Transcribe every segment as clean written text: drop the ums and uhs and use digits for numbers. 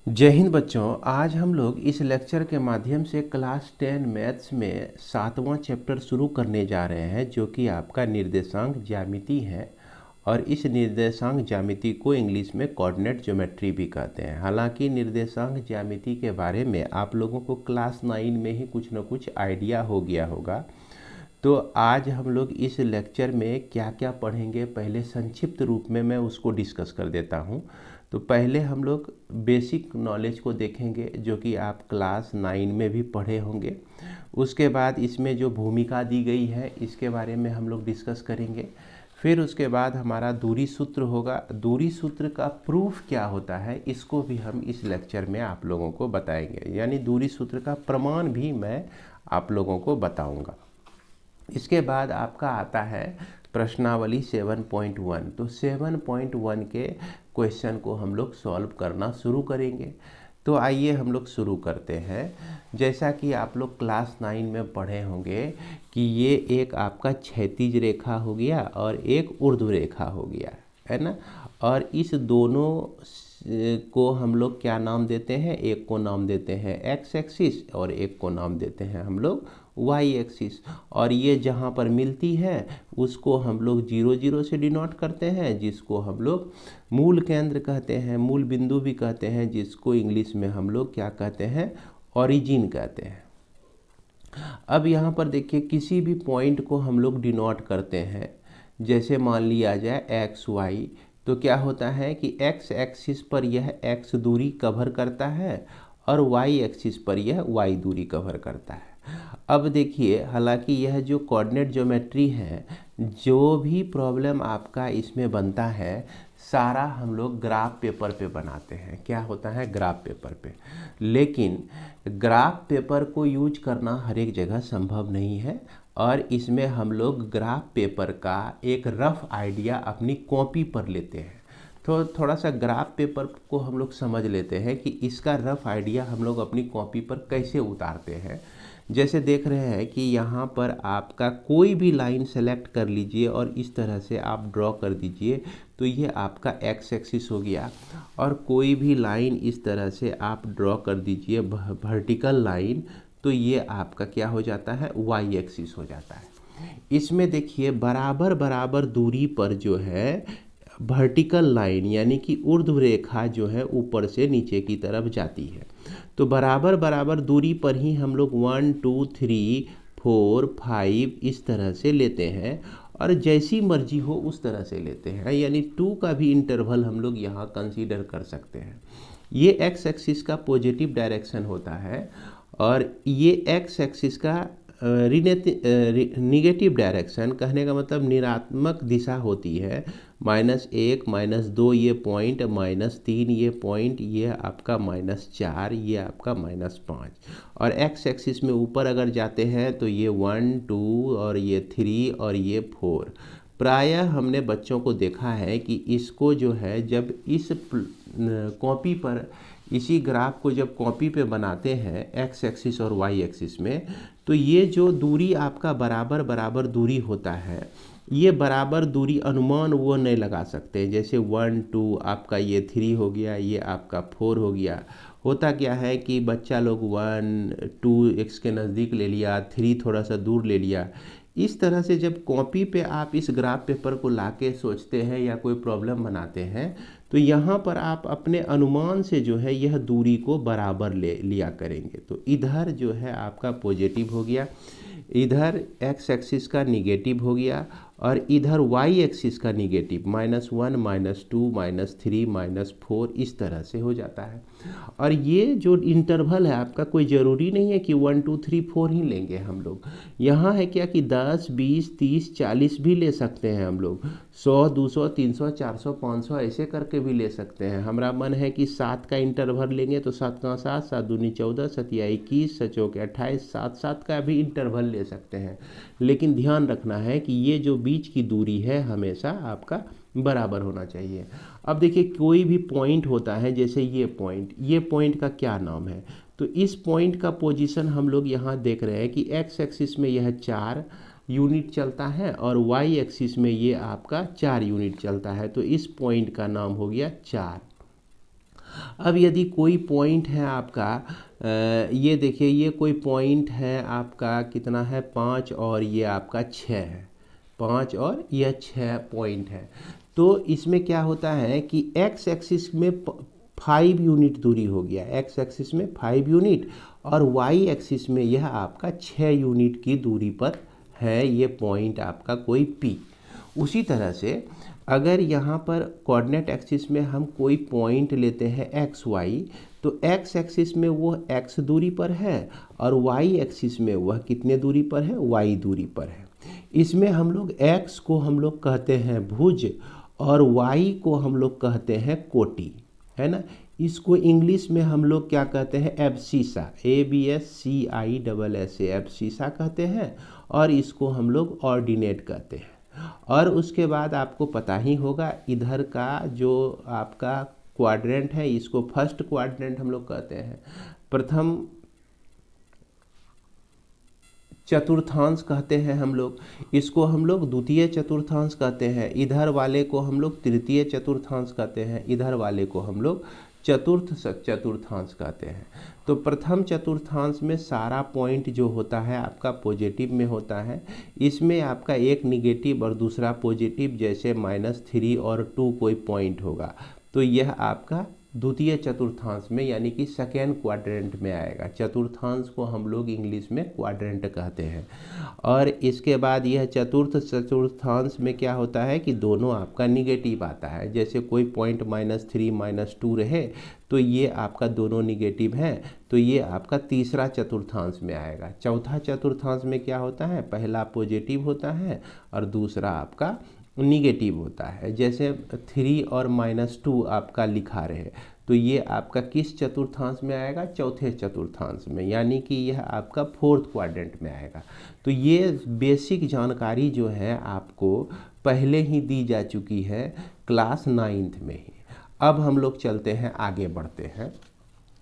जय हिंद बच्चों। आज हम लोग इस लेक्चर के माध्यम से क्लास 10 मैथ्स में 7वां चैप्टर शुरू करने जा रहे हैं, जो कि आपका निर्देशांक ज्यामिति है। और इस निर्देशांक ज्यामिति को इंग्लिश में कोऑर्डिनेट ज्योमेट्री भी कहते हैं। हालांकि निर्देशांक ज्यामिति के बारे में आप लोगों को क्लास 9 में ही कुछ न कुछ आइडिया हो गया होगा। तो आज हम लोग इस लेक्चर में क्या क्या पढ़ेंगे, पहले संक्षिप्त रूप में मैं उसको डिस्कस कर देता हूँ। तो पहले हम लोग बेसिक नॉलेज को देखेंगे, जो कि आप क्लास 9 में भी पढ़े होंगे। उसके बाद इसमें जो भूमिका दी गई है इसके बारे में हम लोग डिस्कस करेंगे। फिर उसके बाद हमारा दूरी सूत्र होगा। दूरी सूत्र का प्रूफ क्या होता है इसको भी हम इस लेक्चर में आप लोगों को बताएंगे, यानी दूरी सूत्र का प्रमाण भी मैं आप लोगों को बताऊंगा। इसके बाद आपका आता है प्रश्नावली 7.1। तो 7.1 के क्वेश्चन को हम लोग सॉल्व करना शुरू करेंगे। तो आइए हम लोग शुरू करते हैं। जैसा कि आप लोग क्लास 9 में पढ़े होंगे कि ये एक आपका क्षैतिज रेखा हो गया और एक ऊर्ध्व रेखा हो गया, है ना। और इस दोनों को हम लोग क्या नाम देते हैं? एक को नाम देते हैं एक्स एक्सिस और एक को नाम देते हैं हम लोग वाई एक्सिस। और ये जहाँ पर मिलती है उसको हम लोग 0 0 से डिनोट करते हैं, जिसको हम लोग मूल केंद्र कहते हैं, मूल बिंदु भी कहते हैं, जिसको इंग्लिश में हम लोग क्या कहते हैं? ओरिजिन कहते हैं। अब यहाँ पर देखिए, किसी भी पॉइंट को हम लोग डिनोट करते हैं। जैसे मान लिया जाए एक्स वाई, तो क्या होता है कि एक्स एक्सिस पर यह एक्स दूरी कवर करता है और वाई एक्सिस पर यह वाई दूरी कवर करता है। अब देखिए, हालांकि यह जो कोऑर्डिनेट ज्योमेट्री है, जो भी प्रॉब्लम आपका इसमें बनता है सारा हम लोग ग्राफ पेपर पे बनाते हैं। क्या होता है? ग्राफ पेपर पे। लेकिन ग्राफ पेपर को यूज करना हर एक जगह संभव नहीं है, और इसमें हम लोग ग्राफ पेपर का एक रफ आइडिया अपनी कॉपी पर लेते हैं। तो थोड़ा सा ग्राफ पेपर को हम लोग समझ लेते हैं कि इसका रफ आइडिया हम लोग अपनी कॉपी पर कैसे उतारते हैं। जैसे देख रहे हैं कि यहाँ पर आपका कोई भी लाइन सेलेक्ट कर लीजिए और इस तरह से आप ड्रॉ कर दीजिए, तो ये आपका एक्स एक्सिस हो गया। और कोई भी लाइन इस तरह से आप ड्रॉ कर दीजिए वर्टिकल लाइन, तो ये आपका क्या हो जाता है? वाई एक्सिस हो जाता है। इसमें देखिए, बराबर बराबर दूरी पर जो है वर्टिकल लाइन यानी कि ऊर्ध्व रेखा जो है ऊपर से नीचे की तरफ जाती है। तो बराबर बराबर दूरी पर ही हम लोग 1 2 3 4 5 इस तरह से लेते हैं, और जैसी मर्जी हो उस तरह से लेते हैं। यानी 2 का भी इंटरवल हम लोग यहाँ कंसीडर कर सकते हैं। ये एक्स एक्सिस का पॉजिटिव डायरेक्शन होता है, और ये एक्स एक्सिस का निगेटिव डायरेक्शन, कहने का मतलब ऋणात्मक दिशा होती है। -1 -2 ये पॉइंट, -3 ये पॉइंट, ये आपका -4, ये आपका -5। और एक्स एक्सिस में ऊपर अगर जाते हैं तो ये 1 2 और ये 3 और ये 4। प्रायः हमने बच्चों को देखा है कि इसको जो है, जब इस कॉपी पर इसी ग्राफ को जब कॉपी पे बनाते हैं एक्स एक्सिस और वाई एक्सिस में, तो ये जो दूरी आपका बराबर बराबर दूरी होता है, ये बराबर दूरी अनुमान वो नहीं लगा सकते। जैसे 1 2 आपका ये 3 हो गया, ये आपका 4 हो गया। होता क्या है कि बच्चा लोग 1 2 एक्स के नज़दीक ले लिया, 3 थोड़ा सा दूर ले लिया। इस तरह से जब कॉपी पे आप इस ग्राफ पेपर को लाके सोचते हैं या कोई प्रॉब्लम बनाते हैं, तो यहाँ पर आप अपने अनुमान से जो है यह दूरी को बराबर ले लिया करेंगे। तो इधर जो है आपका पॉजिटिव हो गया, इधर एक्स एक्सिस का निगेटिव हो गया, और इधर वाई एक्सिस का निगेटिव -1 -2 -3 -4 इस तरह से हो जाता है। और ये जो इंटरवल है आपका, कोई ज़रूरी नहीं है कि 1 2 3 4 ही लेंगे हम लोग। यहाँ है क्या कि 10 20 30 40 भी ले सकते हैं हम लोग, 100 200 300 400 500 ऐसे करके भी ले सकते हैं। हमारा मन है कि 7 का इंटरवल लेंगे, तो 7 का 7 7 दूनी 14 7 या 21 7 चौके 28 7 7 का भी इंटरवल ले सकते हैं। लेकिन ध्यान रखना है कि ये जो बीच की दूरी है हमेशा आपका बराबर होना चाहिए। अब देखिए, कोई भी पॉइंट होता है, जैसे ये पॉइंट का क्या नाम है? तो इस पॉइंट का पोजीशन हम लोग यहाँ देख रहे हैं कि एक्स एक्सिस में यह 4 यूनिट चलता है और वाई एक्सिस में ये आपका 4 यूनिट चलता है। तो इस पॉइंट का नाम हो गया 4। अब यदि कोई पॉइंट है आपका, ये देखिए ये कोई पॉइंट है आपका, कितना है 5 और ये आपका 6 है, 5 और यह 6 पॉइंट है। तो इसमें क्या होता है कि एक्स एक्सिस में 5 यूनिट दूरी हो गया, एक्स एक्सिस में 5 यूनिट, और वाई एक्सिस में यह आपका 6 यूनिट की दूरी पर है ये पॉइंट आपका कोई पी। उसी तरह से अगर यहाँ पर कोऑर्डिनेट एक्सिस में हम कोई पॉइंट लेते हैं एक्स वाई, तो एक्स एक्सिस में वो एक्स दूरी पर है और वाई एक्सिस में वह कितने दूरी पर है, वाई दूरी पर है। इसमें हम लोग एक्स को हम लोग कहते हैं भुज और वाई को हम लोग कहते हैं कोटि, है ना। इसको इंग्लिश में हम लोग क्या कहते हैं, एब्सिसा, ABSCISSA, एब्सिसा कहते हैं, और इसको हम लोग ऑर्डिनेट कहते हैं। और उसके बाद आपको पता ही होगा इधर का जो आपका क्वाड्रेंट है, इसको फर्स्ट क्वाड्रेंट हम लोग कहते हैं, प्रथम चतुर्थांश कहते हैं हम लोग, इसको हम लोग द्वितीय चतुर्थांश कहते हैं, इधर वाले को हम लोग तृतीय चतुर्थांश कहते हैं, इधर वाले को हम लोग चतुर्थ चतुर्थांश कहते हैं। तो प्रथम चतुर्थांश में सारा पॉइंट जो होता है आपका पॉजिटिव में होता है, इसमें आपका एक निगेटिव और दूसरा पॉजिटिव, जैसे -3 और 2 कोई पॉइंट होगा, तो यह आपका द्वितीय चतुर्थांश में यानी कि सेकेंड क्वाड्रेंट में आएगा। चतुर्थांश को हम लोग इंग्लिश में क्वाड्रेंट कहते हैं। और इसके बाद यह चतुर्थ चतुर्थांश में क्या होता है कि दोनों आपका निगेटिव आता है, जैसे कोई पॉइंट -3 -2 रहे तो ये आपका दोनों निगेटिव हैं, तो ये आपका तीसरा चतुर्थांश में आएगा। चौथा चतुर्थांश में क्या होता है, पहला पॉजिटिव होता है और दूसरा आपका निगेटिव होता है, जैसे 3 और -2 आपका लिखा रहे, तो ये आपका किस चतुर्थांश में आएगा, चौथे चतुर्थांश में, यानी कि यह आपका फोर्थ क्वाड्रेंट में आएगा। तो ये बेसिक जानकारी जो है आपको पहले ही दी जा चुकी है क्लास 9th में ही। अब हम लोग चलते हैं, आगे बढ़ते हैं,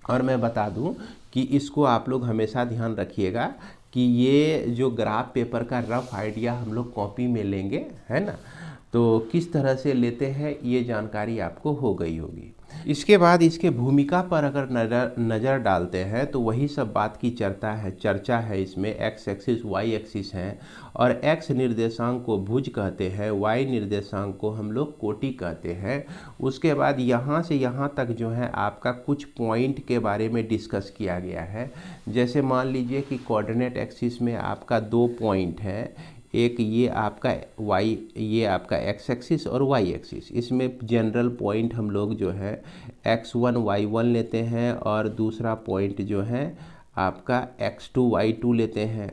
और मैं बता दूं कि इसको आप लोग हमेशा ध्यान रखिएगा कि ये जो ग्राफ पेपर का रफ आइडिया हम लोग कॉपी में लेंगे, है ना, तो किस तरह से लेते हैं ये जानकारी आपको हो गई होगी। इसके बाद इसके भूमिका पर अगर नज़र डालते हैं तो वही सब बात की चर्चा है इसमें। एक्स एक्सिस वाई एक्सिस हैं, और एक्स निर्देशांक को भुज कहते हैं, वाई निर्देशांक को हम लोग कोटि कहते हैं। उसके बाद यहाँ से यहाँ तक जो है आपका कुछ पॉइंट के बारे में डिस्कस किया गया है। जैसे मान लीजिए कि कोऑर्डिनेट एक्सिस में आपका 2 पॉइंट है, एक ये आपका वाई, ये आपका एक्स एक्सिस और वाई एक्सिस। इसमें जनरल पॉइंट हम लोग जो है x1 y1 लेते हैं, और दूसरा पॉइंट जो है आपका x2 y2 लेते हैं।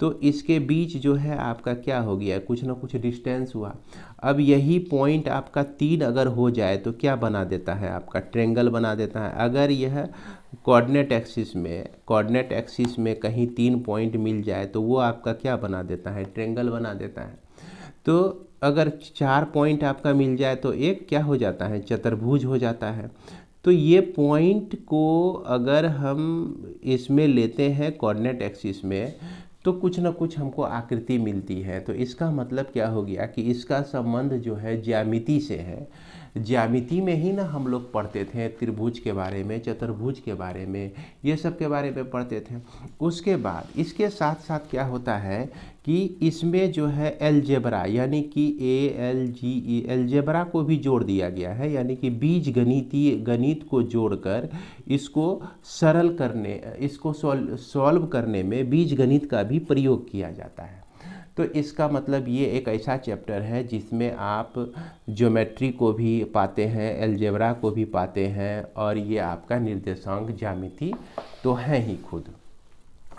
तो इसके बीच जो है आपका क्या हो गया, कुछ ना कुछ डिस्टेंस हुआ। अब यही पॉइंट आपका 3 अगर हो जाए तो क्या बना देता है, आपका ट्रेंगल बना देता है। अगर यह कोऑर्डिनेट एक्सिस में कहीं 3 पॉइंट मिल जाए तो वो आपका क्या बना देता है, ट्रेंगल बना देता है। तो अगर 4 पॉइंट आपका मिल जाए तो एक क्या हो जाता है, चतुर्भुज हो जाता है। तो ये पॉइंट को अगर हम इसमें लेते हैं कोऑर्डिनेट एक्सिस में, तो कुछ ना कुछ हमको आकृति मिलती है। तो इसका मतलब क्या हो गया कि इसका संबंध जो है ज्यामिति से है। ज्यामिति में ही ना हम लोग पढ़ते थे त्रिभुज के बारे में, चतुर्भुज के बारे में, ये सब के बारे में पढ़ते थे। उसके बाद इसके साथ साथ क्या होता है कि इसमें जो है अलजेब्रा यानी कि अलजेब्रा को भी जोड़ दिया गया है, यानी कि बीज गणित को जोड़कर इसको सरल करने, इसको सॉल्व करने में बीज गणित का भी प्रयोग किया जाता है। तो इसका मतलब ये एक ऐसा चैप्टर है जिसमें आप ज्योमेट्री को भी पाते हैं, अलजेब्रा को भी पाते हैं, और ये आपका निर्देशांक ज्यामिति तो है ही खुद।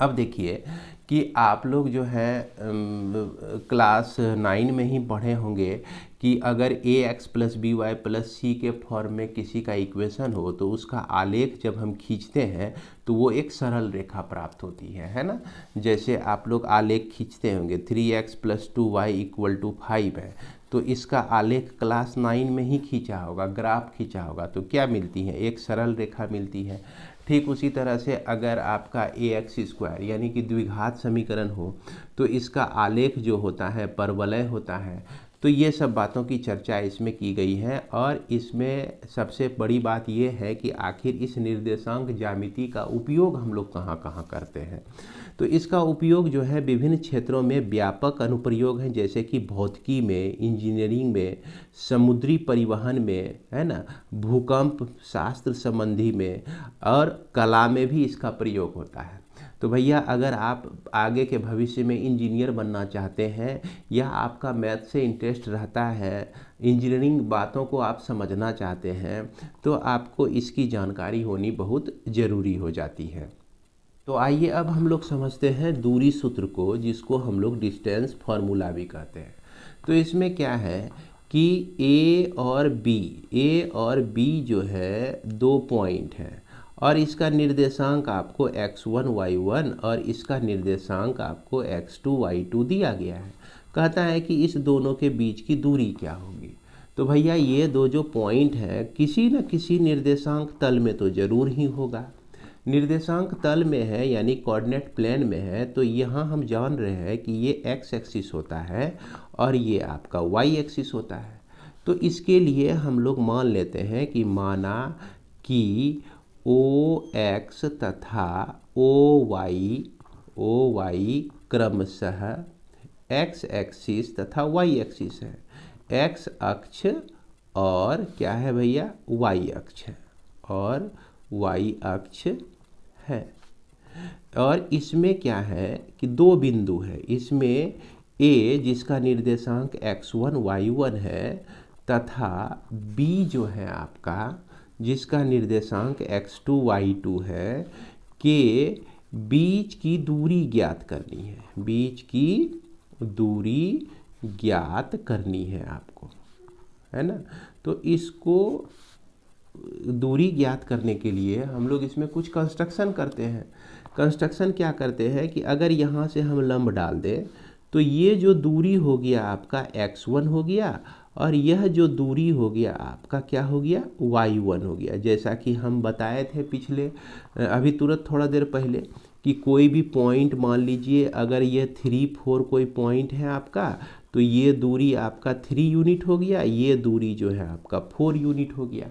अब देखिए कि आप लोग जो है क्लास 9 में ही पढ़े होंगे कि अगर ax + by + c के फॉर्म में किसी का इक्वेशन हो तो उसका आलेख जब हम खींचते हैं तो वो एक सरल रेखा प्राप्त होती है ना। जैसे आप लोग आलेख खींचते होंगे 3x + 2y = 5 है, तो इसका आलेख क्लास 9 में ही खींचा होगा, ग्राफ खींचा होगा, तो क्या मिलती है, एक सरल रेखा मिलती है। ठीक उसी तरह से अगर आपका ax² यानी कि द्विघात समीकरण हो तो इसका आलेख जो होता है परवलय होता है। तो ये सब बातों की चर्चा इसमें की गई है और इसमें सबसे बड़ी बात ये है कि आखिर इस निर्देशांक ज्यामिति का उपयोग हम लोग कहाँ कहाँ करते हैं। तो इसका उपयोग जो है विभिन्न क्षेत्रों में व्यापक अनुप्रयोग है, जैसे कि भौतिकी में, इंजीनियरिंग में, समुद्री परिवहन में, है ना, भूकंप शास्त्र संबंधी में और कला में भी इसका प्रयोग होता है। तो भैया अगर आप आगे के भविष्य में इंजीनियर बनना चाहते हैं या आपका मैथ से इंटरेस्ट रहता है, इंजीनियरिंग बातों को आप समझना चाहते हैं, तो आपको इसकी जानकारी होनी बहुत ज़रूरी हो जाती है। तो आइए अब हम लोग समझते हैं दूरी सूत्र को, जिसको हम लोग डिस्टेंस फार्मूला भी कहते हैं। तो इसमें क्या है कि ए और बी जो है 2 पॉइंट हैं और इसका निर्देशांक आपको x1 y1 और इसका निर्देशांक आपको x2 y2 दिया गया है। कहता है कि इस दोनों के बीच की दूरी क्या होगी। तो भैया ये दो जो पॉइंट है किसी न किसी निर्देशांक तल में तो जरूर ही होगा। निर्देशांक तल में है यानी कोऑर्डिनेट प्लेन में है, तो यहाँ हम जान रहे हैं कि ये x एक्सिस होता है और ये आपका y एक्सिस होता है। तो इसके लिए हम लोग मान लेते हैं कि माना कि OX तथा OY क्रमशः x एक्सिस तथा y एक्सिस है। x अक्ष और क्या है भैया, y अक्ष है और y अक्ष है। और इसमें क्या है कि दो बिंदु है, इसमें A जिसका निर्देशांक x1 y1 है तथा B जो है आपका जिसका निर्देशांक x2 y2 है, के बीच की दूरी ज्ञात करनी है। बीच की दूरी ज्ञात करनी है आपको, है ना। तो इसको दूरी ज्ञात करने के लिए हम लोग इसमें कुछ कंस्ट्रक्शन करते हैं। कंस्ट्रक्शन क्या करते हैं कि अगर यहाँ से हम लंब डाल दें तो ये जो दूरी हो गया आपका x1 हो गया और यह जो दूरी हो गया आपका क्या हो गया, y1 हो गया। जैसा कि हम बताए थे पिछले अभी तुरंत थोड़ा देर पहले कि कोई भी पॉइंट मान लीजिए अगर ये 3, 4 कोई पॉइंट है आपका, तो ये दूरी आपका 3 यूनिट हो गया, ये दूरी जो है आपका 4 यूनिट हो गया।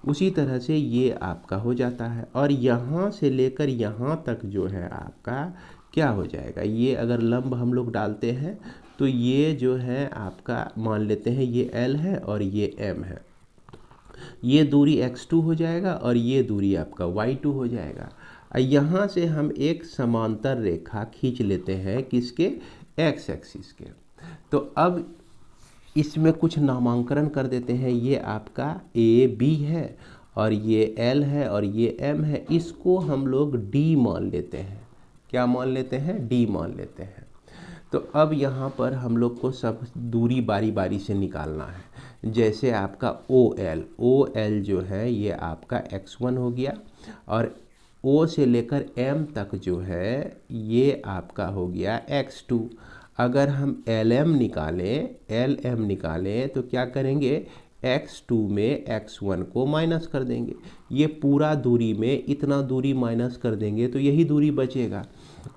उसी तरह से ये आपका हो जाता है और यहाँ से लेकर यहाँ तक जो है आपका क्या हो जाएगा, ये अगर लंब हम लोग डालते हैं तो ये जो है आपका मान लेते हैं ये L है और ये M है। ये दूरी x2 हो जाएगा और ये दूरी आपका y2 हो जाएगा। यहाँ से हम एक समांतर रेखा खींच लेते हैं किसके, x एक्सिस के। तो अब इसमें कुछ नामांकन कर देते हैं। ये आपका AB है और ये L है और ये M है। इसको हम लोग D मान लेते हैं। क्या मान लेते हैं, D मान लेते हैं। तो अब यहाँ पर हम लोग को सब दूरी बारी बारी से निकालना है। जैसे आपका OL जो है ये आपका x1 हो गया और O से लेकर M तक जो है ये आपका हो गया x2। अगर हम LM निकालें तो क्या करेंगे, x2 में x1 को माइनस कर देंगे। ये पूरा दूरी में इतना दूरी माइनस कर देंगे तो यही दूरी बचेगा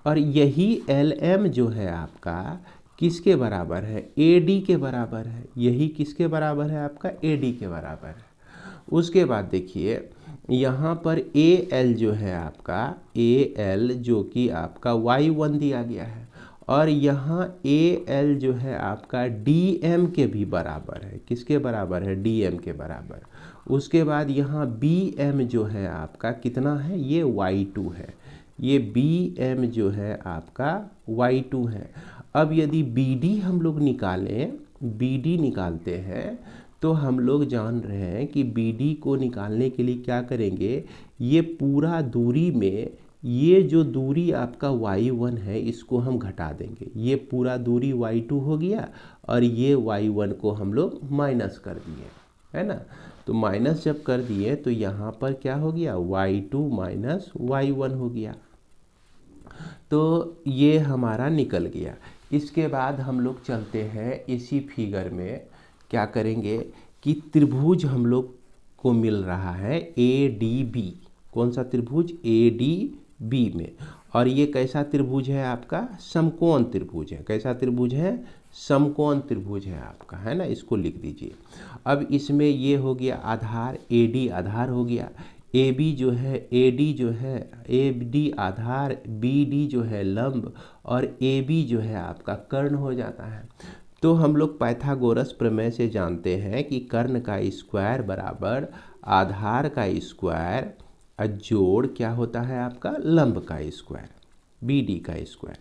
और यही LM जो है आपका किसके बराबर है, AD के बराबर है। यही किसके बराबर है आपका, AD के बराबर है। उसके बाद देखिए यहाँ पर AL जो है आपका, AL जो कि आपका y1 दिया गया है और यहाँ AL जो है आपका DM के भी बराबर है। किसके बराबर है, DM के बराबर। उसके बाद यहाँ BM जो है आपका कितना है, ये y2 है। ये BM जो है आपका y2 है। अब यदि BD हम लोग BD निकालते हैं तो हम लोग जान रहे हैं कि BD को निकालने के लिए क्या करेंगे, ये पूरा दूरी में ये जो दूरी आपका y1 है इसको हम घटा देंगे। ये पूरा दूरी y2 हो गया और ये y1 को हम लोग माइनस कर दिए, है ना। तो माइनस जब कर दिए तो यहाँ पर क्या हो गया, y2 माइनस y1 हो गया। तो ये हमारा निकल गया। इसके बाद हम लोग चलते हैं इसी फिगर में, क्या करेंगे कि त्रिभुज हम लोग को मिल रहा है ADB। कौन सा त्रिभुज, ADB। बी में। और ये कैसा त्रिभुज है आपका? समकोण त्रिभुज है। कैसा त्रिभुज है? समकोण त्रिभुज है आपका, है ना। इसको लिख दीजिए। अब इसमें ये हो गया आधार, AD आधार हो गया, AB जो है, AD जो है, AD आधार, BD जो है लंब, और AB जो है आपका कर्ण हो जाता है। तो हम लोग पाइथागोरस प्रमेय से जानते हैं कि कर्ण का स्क्वायर बराबर आधार का स्क्वायर जोड़ क्या होता है आपका? लंब का स्क्वायर, BD का स्क्वायर।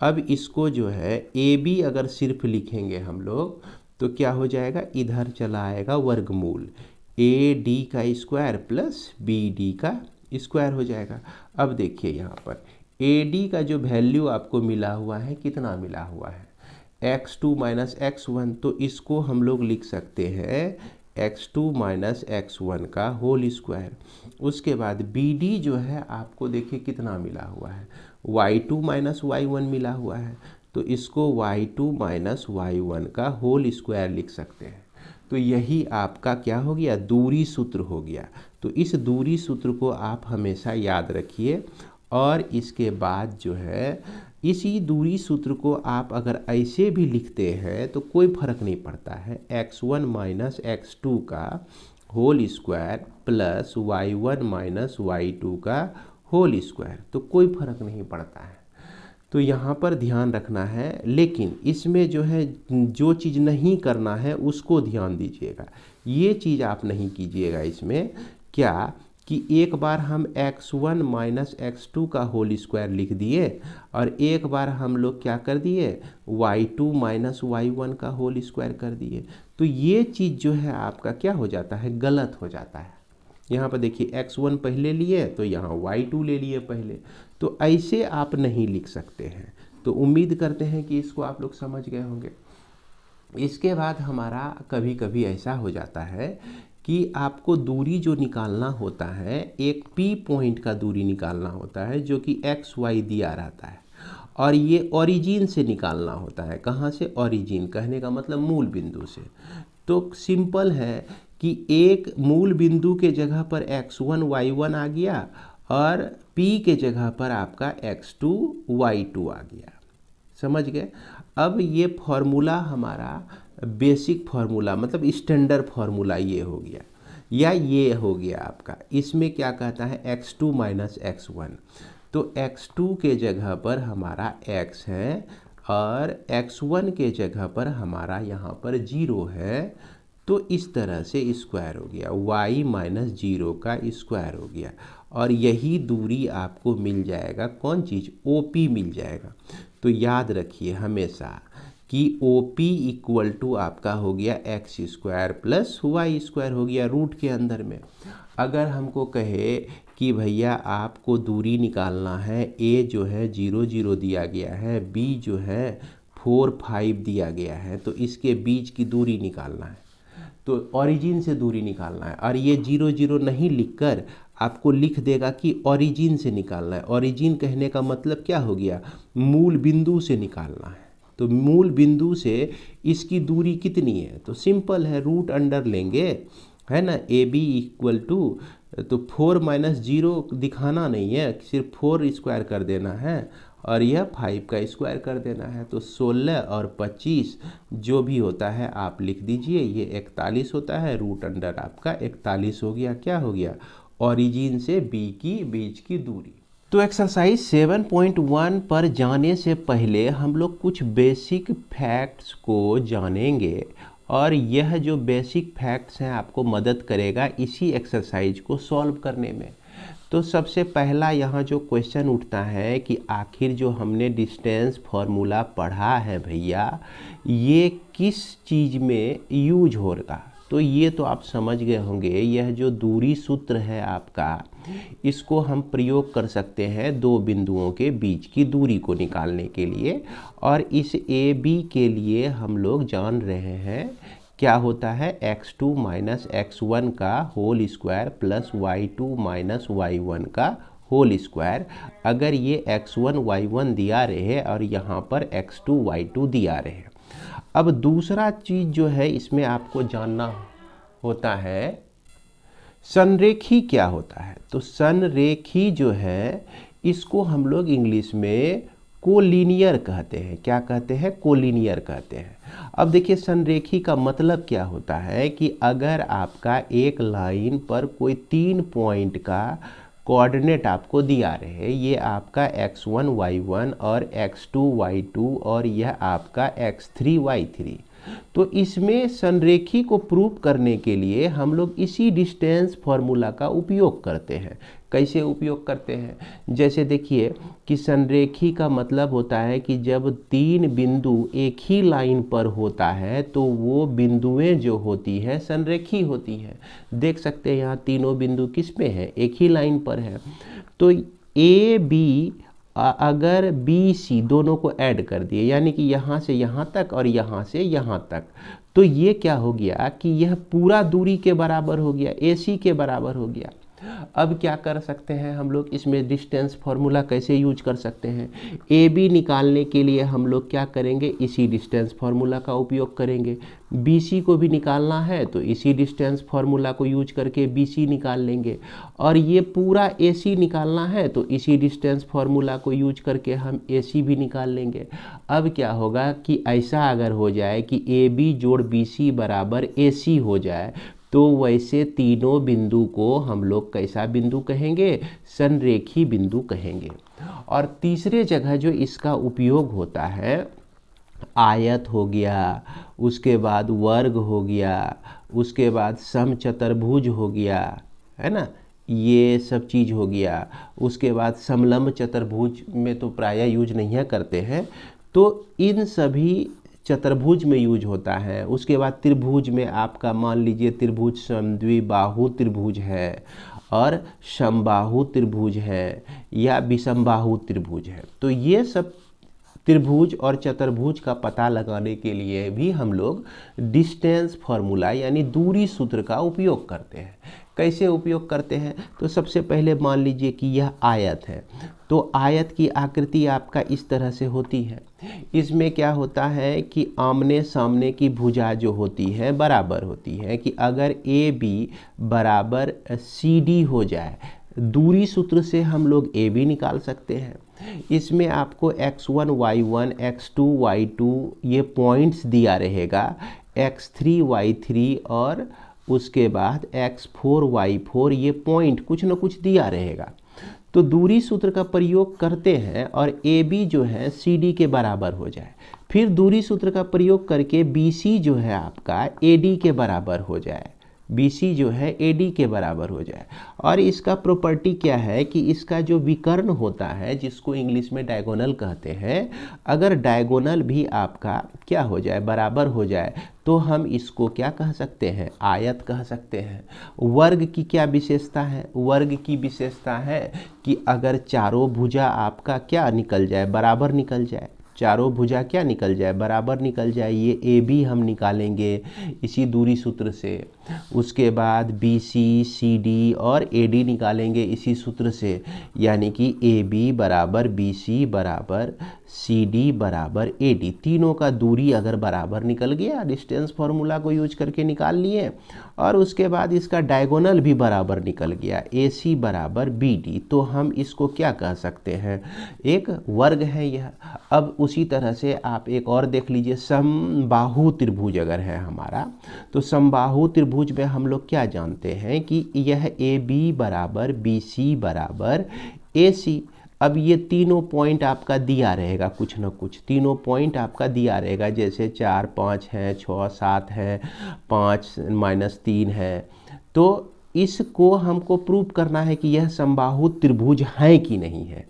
अब इसको जो है AB अगर सिर्फ लिखेंगे हम लोग तो क्या हो जाएगा? इधर चला आएगा वर्गमूल, AD का स्क्वायर प्लस BD का स्क्वायर हो जाएगा। अब देखिए यहाँ पर AD का जो वैल्यू आपको मिला हुआ है, कितना मिला हुआ है? x2 minus x1। तो इसको हम लोग लिख सकते हैं x2 माइनस x1 का होल स्क्वायर। उसके बाद BD जो है आपको देखिए कितना मिला हुआ है? y2 माइनस y1 मिला हुआ है। तो इसको y2 माइनस y1 का होल स्क्वायर लिख सकते हैं। तो यही आपका क्या हो गया? दूरी सूत्र हो गया। तो इस दूरी सूत्र को आप हमेशा याद रखिए। और इसके बाद जो है इसी दूरी सूत्र को आप अगर ऐसे भी लिखते हैं तो कोई फर्क नहीं पड़ता है। x1 माइनस x2 का whole square plus y1 minus y2 का होल स्क्वायर, तो कोई फर्क नहीं पड़ता है। तो यहाँ पर ध्यान रखना है। लेकिन इसमें जो है जो चीज़ नहीं करना है उसको ध्यान दीजिएगा। ये चीज़ आप नहीं कीजिएगा इसमें, क्या कि एक बार हम x1 माइनस x2 का होल स्क्वायर लिख दिए और एक बार हम लोग क्या कर दिए? y2 माइनस y1 का होल स्क्वायर कर दिए। तो ये चीज़ जो है आपका क्या हो जाता है? गलत हो जाता है। यहाँ पर देखिए x1 पहले लिए तो यहाँ y2 ले लिए पहले। तो ऐसे आप नहीं लिख सकते हैं। तो उम्मीद करते हैं कि इसको आप लोग समझ गए होंगे। इसके बाद हमारा कभी कभी ऐसा हो जाता है कि आपको दूरी जो निकालना होता है, एक P पॉइंट का दूरी निकालना होता है जो कि XY दिया रहता है, और ये ओरिजिन से निकालना होता है। कहाँ से? ओरिजिन, कहने का मतलब मूल बिंदु से। तो सिंपल है कि एक मूल बिंदु के जगह पर x1 y1 आ गया और P के जगह पर आपका x2 y2 आ गया। समझ गए? अब ये फॉर्मूला हमारा बेसिक फार्मूला, मतलब स्टैंडर्ड फार्मूला ये हो गया, या ये हो गया आपका। इसमें क्या कहता है? x2 minus x1। तो x2 के जगह पर हमारा x है और x1 के जगह पर हमारा यहाँ पर 0 है। तो इस तरह से स्क्वायर हो गया, y माइनस 0 का स्क्वायर हो गया। और यही दूरी आपको मिल जाएगा, कौन चीज़? OP मिल जाएगा। तो याद रखिए हमेशा कि OP इक्वल टू आपका हो गया x square plus y square हो गया रूट के अंदर में। अगर हमको कहे कि भैया आपको दूरी निकालना है, A जो है 0 0 दिया गया है, B जो है 4 5 दिया गया है, तो इसके बीच की दूरी निकालना है, तो ओरिजिन से दूरी निकालना है। और ये 0 0 नहीं लिखकर आपको लिख देगा कि ओरिजिन से निकालना है। ओरिजिन कहने का मतलब क्या हो गया? मूल बिंदु से निकालना है। तो मूल बिंदु से इसकी दूरी कितनी है? तो सिंपल है, रूट अंडर लेंगे, है ना। AB इक्वल टू, तो 4 माइनस 0 दिखाना नहीं है, सिर्फ 4 स्क्वायर कर देना है और यह 5 का स्क्वायर कर देना है। तो 16 और 25 जो भी होता है आप लिख दीजिए। ये 41 होता है, रूट अंडर आपका 41 हो गया। क्या हो गया? ओरिजिन से B की बीच की दूरी। तो एक्सरसाइज 7.1 पर जाने से पहले हम लोग कुछ बेसिक फैक्ट्स को जानेंगे, और यह जो बेसिक फैक्ट्स हैं आपको मदद करेगा इसी एक्सरसाइज को सॉल्व करने में। तो सबसे पहला यहाँ जो क्वेश्चन उठता है कि आखिर जो हमने डिस्टेंस फार्मूला पढ़ा है भैया, ये किस चीज़ में यूज होगा? तो ये तो आप समझ गए होंगे, यह जो दूरी सूत्र है आपका, इसको हम प्रयोग कर सकते हैं दो बिंदुओं के बीच की दूरी को निकालने के लिए। और इस AB के लिए हम लोग जान रहे हैं क्या होता है, x2 माइनस x1 का whole square plus y2 minus y1 का होल स्क्वायर। अगर ये x1 y1 दिया रहे और यहाँ पर x2 y2 दिया रहे। अब दूसरा चीज़ जो है इसमें आपको जानना होता है संरेखी क्या होता है। तो संरेखी जो है इसको हम लोग इंग्लिश में कोलिनियर कहते हैं। क्या कहते हैं? कोलिनियर कहते हैं। अब देखिए संरेखी का मतलब क्या होता है कि अगर आपका एक लाइन पर कोई 3 पॉइंट का कोऑर्डिनेट आपको दिया रहे, ये आपका x1 y1 और x2 y2 और यह आपका x3 y3, तो इसमें संरेखी को प्रूव करने के लिए हम लोग इसी डिस्टेंस फॉर्मूला का उपयोग करते हैं। कैसे उपयोग करते हैं? जैसे देखिए कि संरेखी का मतलब होता है कि जब 3 बिंदु एक ही लाइन पर होता है तो वो बिंदुएं जो होती है संरेखी होती है। देख सकते हैं यहाँ तीनों बिंदु किस पे हैं? एक ही लाइन पर है। तो ए बी अगर बी सी दोनों को ऐड कर दिए, यानी कि यहाँ से यहाँ तक और यहाँ से यहाँ तक, तो ये क्या हो गया कि यह पूरा दूरी के बराबर हो गया, ए सी के बराबर हो गया। अब क्या कर सकते हैं हम लोग इसमें? डिस्टेंस फार्मूला कैसे यूज कर सकते हैं? ए बी निकालने के लिए हम लोग क्या करेंगे? इसी डिस्टेंस फार्मूला का उपयोग करेंगे। बी सी को भी निकालना है तो इसी डिस्टेंस फार्मूला को यूज करके बी सी निकाल लेंगे, और ये पूरा ए सी निकालना है तो इसी डिस्टेंस फार्मूला को यूज करके हम ए सी भी निकाल लेंगे। अब क्या होगा कि ऐसा अगर हो जाए कि ए बी जोड़ बी सी बराबर ए सी हो जाए, तो वैसे तीनों बिंदु को हम लोग कैसा बिंदु कहेंगे? संरेखी बिंदु कहेंगे। और तीसरे जगह जो इसका उपयोग होता है, आयत हो गया, उसके बाद वर्ग हो गया, उसके बाद समचतुर्भुज हो गया, है ना, ये सब चीज़ हो गया। उसके बाद समलंब चतुर्भुज में तो प्रायः यूज नहीं करते हैं, तो इन सभी चतुर्भुज में यूज होता है। उसके बाद त्रिभुज में आपका मान लीजिए त्रिभुज समद्विबाहु त्रिभुज है और समबाहु त्रिभुज है या विषमबाहु त्रिभुज है। तो ये सब त्रिभुज और चतुर्भुज का पता लगाने के लिए भी हम लोग डिस्टेंस फार्मूला यानी दूरी सूत्र का उपयोग करते हैं। कैसे उपयोग करते हैं? तो सबसे पहले मान लीजिए कि यह आयत है, तो आयत की आकृति आपका इस तरह से होती है। इसमें क्या होता है कि आमने सामने की भुजा जो होती है बराबर होती है, कि अगर ए बी बराबर सी डी हो जाए, दूरी सूत्र से हम लोग ए बी निकाल सकते हैं। इसमें आपको x1 y1 x2 y2 ये पॉइंट्स दिया रहेगा, x3 y3 और उसके बाद x4 y4 ये पॉइंट कुछ न कुछ दिया रहेगा। तो दूरी सूत्र का प्रयोग करते हैं और ए बी जो है सी डी के बराबर हो जाए, फिर दूरी सूत्र का प्रयोग करके बी सी जो है आपका ए डी के बराबर हो जाए, बी सी जो है ए डी के बराबर हो जाए। और इसका प्रॉपर्टी क्या है कि इसका जो विकर्ण होता है, जिसको इंग्लिश में डायगोनल कहते हैं, अगर डायगोनल भी आपका क्या हो जाए? बराबर हो जाए, तो हम इसको क्या कह सकते हैं? आयत कह सकते हैं। वर्ग की क्या विशेषता है? वर्ग की विशेषता है कि अगर चारों भुजा आपका क्या निकल जाए? बराबर निकल जाए। चारों भुजा क्या निकल जाए? बराबर निकल जाए। ये ए बी हम निकालेंगे इसी दूरी सूत्र से, उसके बाद बी सी सी डी और ए डी निकालेंगे इसी सूत्र से, यानी कि ए बी बराबर बी सी बराबर सी डी बराबर ए डी। तीनों का दूरी अगर बराबर निकल गया, डिस्टेंस फार्मूला को यूज करके निकाल लिए, और उसके बाद इसका डायगोनल भी बराबर निकल गया, ए सी बराबर बी डी, तो हम इसको क्या कह सकते हैं? एक वर्ग है यह। अब उसी तरह से आप एक और देख लीजिए, समबाहु त्रिभुज अगर है हमारा, तो समबाहु त्रिभुज में हम लोग क्या जानते हैं कि यह ए बी बराबर बी सी बराबर ए सी। अब ये तीनों पॉइंट आपका दिया रहेगा, कुछ ना कुछ तीनों पॉइंट आपका दिया रहेगा, जैसे 4 5 है, 6 7 है, 5 -3 है। तो इसको हमको प्रूव करना है कि यह समबाहु त्रिभुज है कि नहीं है।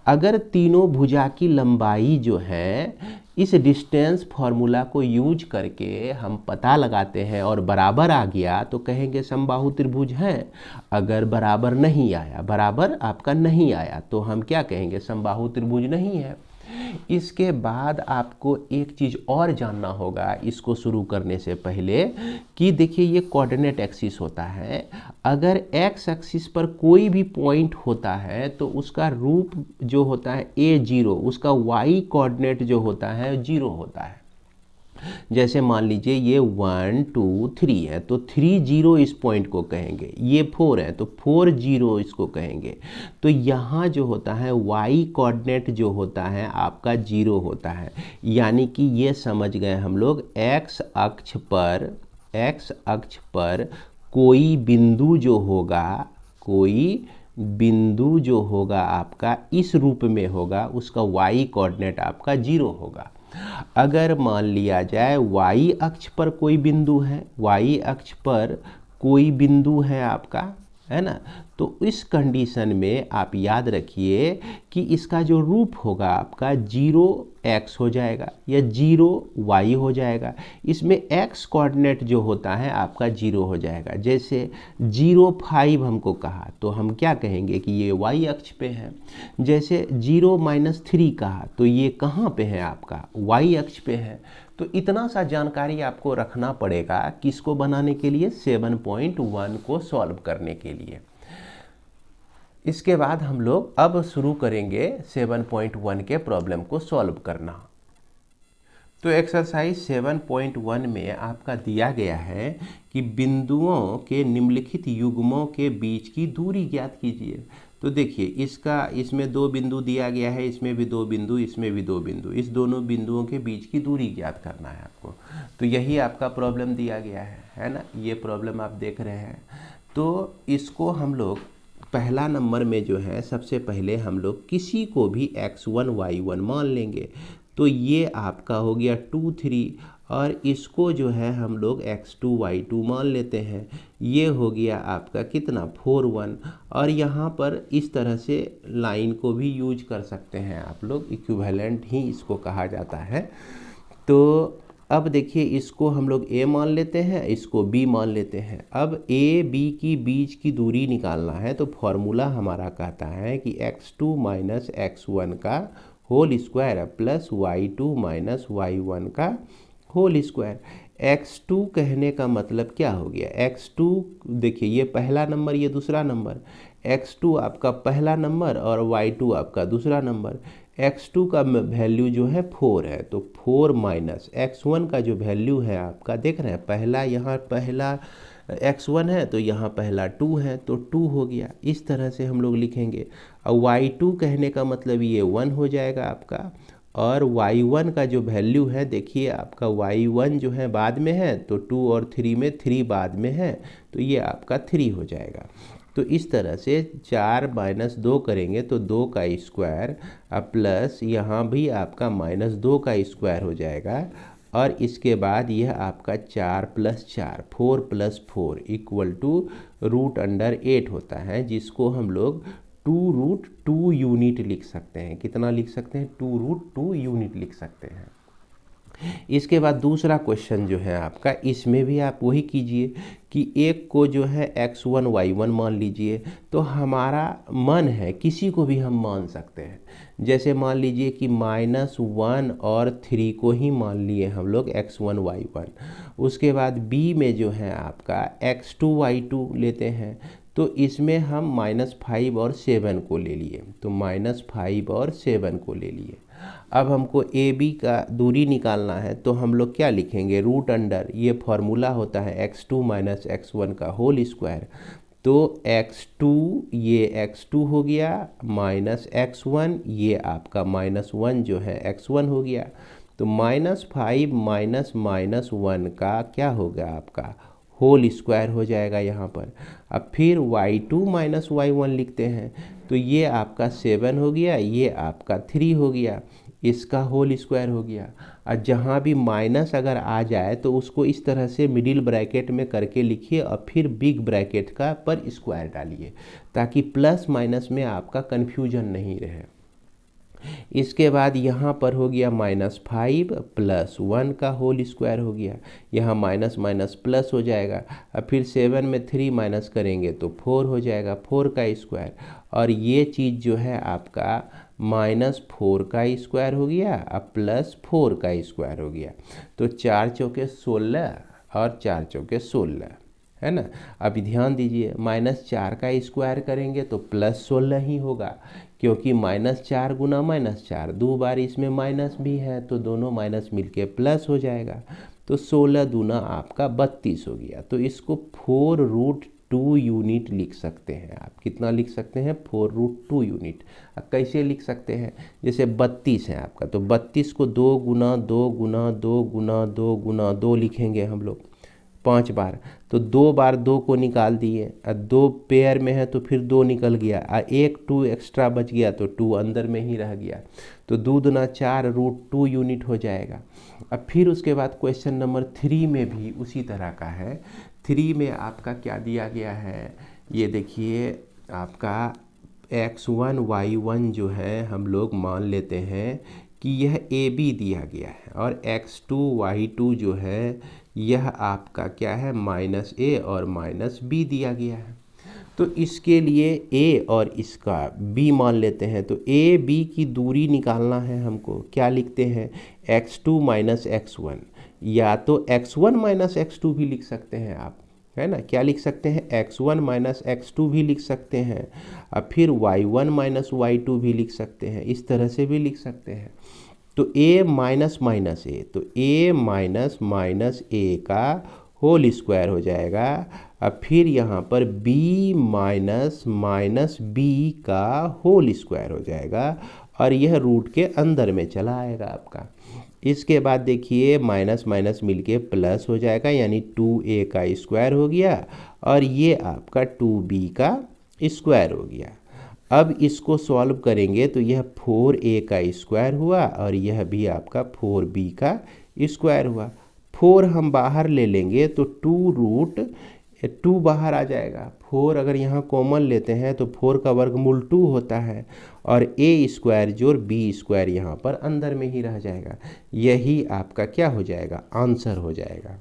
अगर तीनों भुजा की लंबाई जो है इस डिस्टेंस फार्मूला को यूज करके हम पता लगाते हैं और बराबर आ गया, तो कहेंगे समबाहु त्रिभुज है। अगर बराबर नहीं आया, बराबर आपका नहीं आया, तो हम क्या कहेंगे? समबाहु त्रिभुज नहीं है। इसके बाद आपको एक चीज़ और जानना होगा इसको शुरू करने से पहले, कि देखिए ये कोऑर्डिनेट एक्सिस होता है। अगर एक्स एक्सिस पर कोई भी पॉइंट होता है तो उसका रूप जो होता है a0, उसका y कोऑर्डिनेट जो होता है 0 होता है। जैसे मान लीजिए ये 1 2 3 है तो 3 0 इस पॉइंट को कहेंगे, ये 4 है तो 4 0 इसको कहेंगे। तो यहाँ जो होता है y कोऑर्डिनेट जो होता है आपका 0 होता है, यानी कि ये समझ गए हम लोग x अक्ष पर कोई बिंदु जो होगा, कोई बिंदु जो होगा आपका इस रूप में होगा, उसका y कोऑर्डिनेट आपका 0 होगा। अगर मान लिया जाए y अक्ष पर कोई बिंदु है, y अक्ष पर कोई बिंदु है आपका, है ना, तो इस कंडीशन में आप याद रखिए कि इसका जो रूप होगा आपका 0x हो जाएगा या 0y हो जाएगा। इसमें x कोऑर्डिनेट जो होता है आपका 0 हो जाएगा। जैसे 0 5 हमको कहा तो हम क्या कहेंगे कि ये y अक्ष पे है। जैसे 0 -3 कहा तो ये कहाँ पे है आपका y अक्ष पे है। तो इतना सा जानकारी आपको रखना पड़ेगा किसको बनाने के लिए, 7.1 को सॉल्व करने के लिए। इसके बाद हम लोग अब शुरू करेंगे 7.1 के प्रॉब्लम को सॉल्व करना। तो एक्सरसाइज 7.1 में आपका दिया गया है कि बिंदुओं के निम्नलिखित युग्मों के बीच की दूरी ज्ञात कीजिए। तो देखिए इसमें 2 बिंदु दिया गया है, इसमें भी 2 बिंदु, इसमें भी 2 बिंदु, इस दोनों बिंदुओं के बीच की दूरी ज्ञात करना है आपको। तो यही आपका प्रॉब्लम दिया गया है ना, ये प्रॉब्लम आप देख रहे हैं। तो इसको हम लोग पहला नंबर में जो है सबसे पहले हम लोग किसी को भी x1 y1 मान लेंगे। तो ये आपका हो गया 2 3 और इसको जो है हम लोग x2 y2 मान लेते हैं। ये हो गया आपका कितना 4 1 और यहाँ पर इस तरह से लाइन को भी यूज कर सकते हैं आप लोग, इक्विवेलेंट ही इसको कहा जाता है। तो अब देखिए इसको हम लोग a मान लेते हैं, इसको b मान लेते हैं। अब a b की बीच की दूरी निकालना है तो फॉर्मूला हमारा कहता है कि x2 माइनस x1 का whole square plus y2 minus y1 का होल स्क्वायर। x2 कहने का मतलब क्या हो गया, x2 देखिए ये पहला नंबर ये दूसरा नंबर, x2 आपका पहला नंबर और y2 आपका दूसरा नंबर। x2 का वैल्यू जो है 4 है तो 4 माइनस x1 का जो वैल्यू है आपका देख रहे हैं, पहला यहाँ पहला x1 है तो यहाँ पहला 2 है तो 2 हो गया। इस तरह से हम लोग लिखेंगे। और y2 कहने का मतलब ये 1 हो जाएगा आपका, और y1 का जो वैल्यू है देखिए आपका y1 जो है बाद में है तो 2 और 3 में 3 बाद में है तो ये आपका 3 हो जाएगा। तो इस तरह से 4 माइनस 2 करेंगे तो 2 का स्क्वायर प्लस यहाँ भी आपका -2 का स्क्वायर हो जाएगा और इसके बाद यह आपका 4 + 4 4 + 4 इक्वल टू √8 होता है, जिसको हम लोग 2√2 यूनिट लिख सकते हैं। कितना लिख सकते हैं, 2√2 यूनिट लिख सकते हैं। इसके बाद दूसरा क्वेश्चन जो है आपका, इसमें भी आप वही कीजिए कि एक को जो है x1 y1 मान लीजिए। तो हमारा मन है किसी को भी हम मान सकते हैं। जैसे मान लीजिए कि -1 और 3 को ही मान लिए हम लोग x1 y1। उसके बाद b में जो है आपका x2 y2 लेते हैं तो इसमें हम -5 और 7 को ले लिए, तो -5 और 7 को ले लिए। अब हमको ए बी का दूरी निकालना है तो हम लोग क्या लिखेंगे, √अंडर, ये फॉर्मूला होता है x2 माइनस x1 का होल स्क्वायर। तो x2 ये x2 हो गया माइनस x1 ये आपका -1 जो है x1 हो गया। तो -5 माइनस -1 का क्या हो गया आपका होल स्क्वायर हो जाएगा यहाँ पर। अब फिर y2 माइनस y1 लिखते हैं तो ये आपका 7 हो गया, ये आपका 3 हो गया, इसका होल स्क्वायर हो गया। और जहाँ भी माइनस अगर आ जाए तो उसको इस तरह से मिडिल ब्रैकेट में करके लिखिए और फिर बिग ब्रैकेट का पर स्क्वायर डालिए ताकि प्लस माइनस में आपका कन्फ्यूजन नहीं रहे। इसके बाद यहाँ पर हो गया -5 + 1 का होल स्क्वायर हो गया, यहाँ माइनस माइनस प्लस हो जाएगा। अब फिर 7 में 3 माइनस करेंगे तो 4 हो जाएगा, 4 का स्क्वायर। और ये चीज़ जो है आपका -4 का स्क्वायर हो गया अब +4 का स्क्वायर हो गया। तो 4 चौके 16 और 4 चौके 16, है ना। अभी ध्यान दीजिए, -4 का स्क्वायर करेंगे तो +16 ही होगा, क्योंकि -4 गुना -4, 2 बार इसमें माइनस भी है तो दोनों माइनस मिलके प्लस हो जाएगा। तो 16 दूना आपका 32 हो गया। तो इसको 4√2 यूनिट लिख सकते हैं आप। कितना लिख सकते हैं? 4√2 यूनिट। अब कैसे लिख सकते हैं? जैसे 32 है आपका, तो 32 को 2 गुना 2 गुना 2 गुना 2 गुना 2 लिखेंगे हम लोग 5 बार। तो 2 बार 2 को निकाल दिए, और 2 पेयर में है तो फिर 2 निकल गया, और एक 2 एक्स्ट्रा बच गया तो 2 अंदर में ही रह गया। तो 2 दूना 4√2 यूनिट हो जाएगा। अब फिर उसके बाद क्वेश्चन नंबर 3 में भी उसी तरह का है। 3 में आपका क्या दिया गया है, ये देखिए आपका x1 y1 जो है हम लोग मान लेते हैं कि यह AB दिया गया है, और x2 y2 जो है यह आपका क्या है, -A और -B दिया गया है। तो इसके लिए A और इसका B मान लेते हैं। तो A B की दूरी निकालना है हमको। क्या लिखते हैं? x2 - x1, या तो x1 - x2 भी लिख सकते हैं आप, है ना। क्या लिख सकते हैं? x1 - x2 भी लिख सकते हैं, और फिर y1 - y2 भी लिख सकते हैं। इस तरह से भी लिख सकते हैं। तो a माइनस माइनस ए, तो a माइनस माइनस ए का होल स्क्वायर हो जाएगा। अब फिर यहाँ पर b माइनस माइनस बी का होल स्क्वायर हो जाएगा, और यह रूट के अंदर में चला आएगा आपका। इसके बाद देखिए माइनस माइनस मिलके प्लस हो जाएगा, यानी 2a का स्क्वायर हो गया, और ये आपका 2b का स्क्वायर हो गया। अब इसको सॉल्व करेंगे तो यह 4a का स्क्वायर हुआ, और यह भी आपका 4b का स्क्वायर हुआ। 4 हम बाहर ले लेंगे तो 2√2 बाहर आ जाएगा। 4 अगर यहाँ कॉमन लेते हैं तो 4 का वर्गमूल 2 होता है, और a स्क्वायर जोड़ b स्क्वायर यहाँ पर अंदर में ही रह जाएगा। यही आपका क्या हो जाएगा? आंसर हो जाएगा।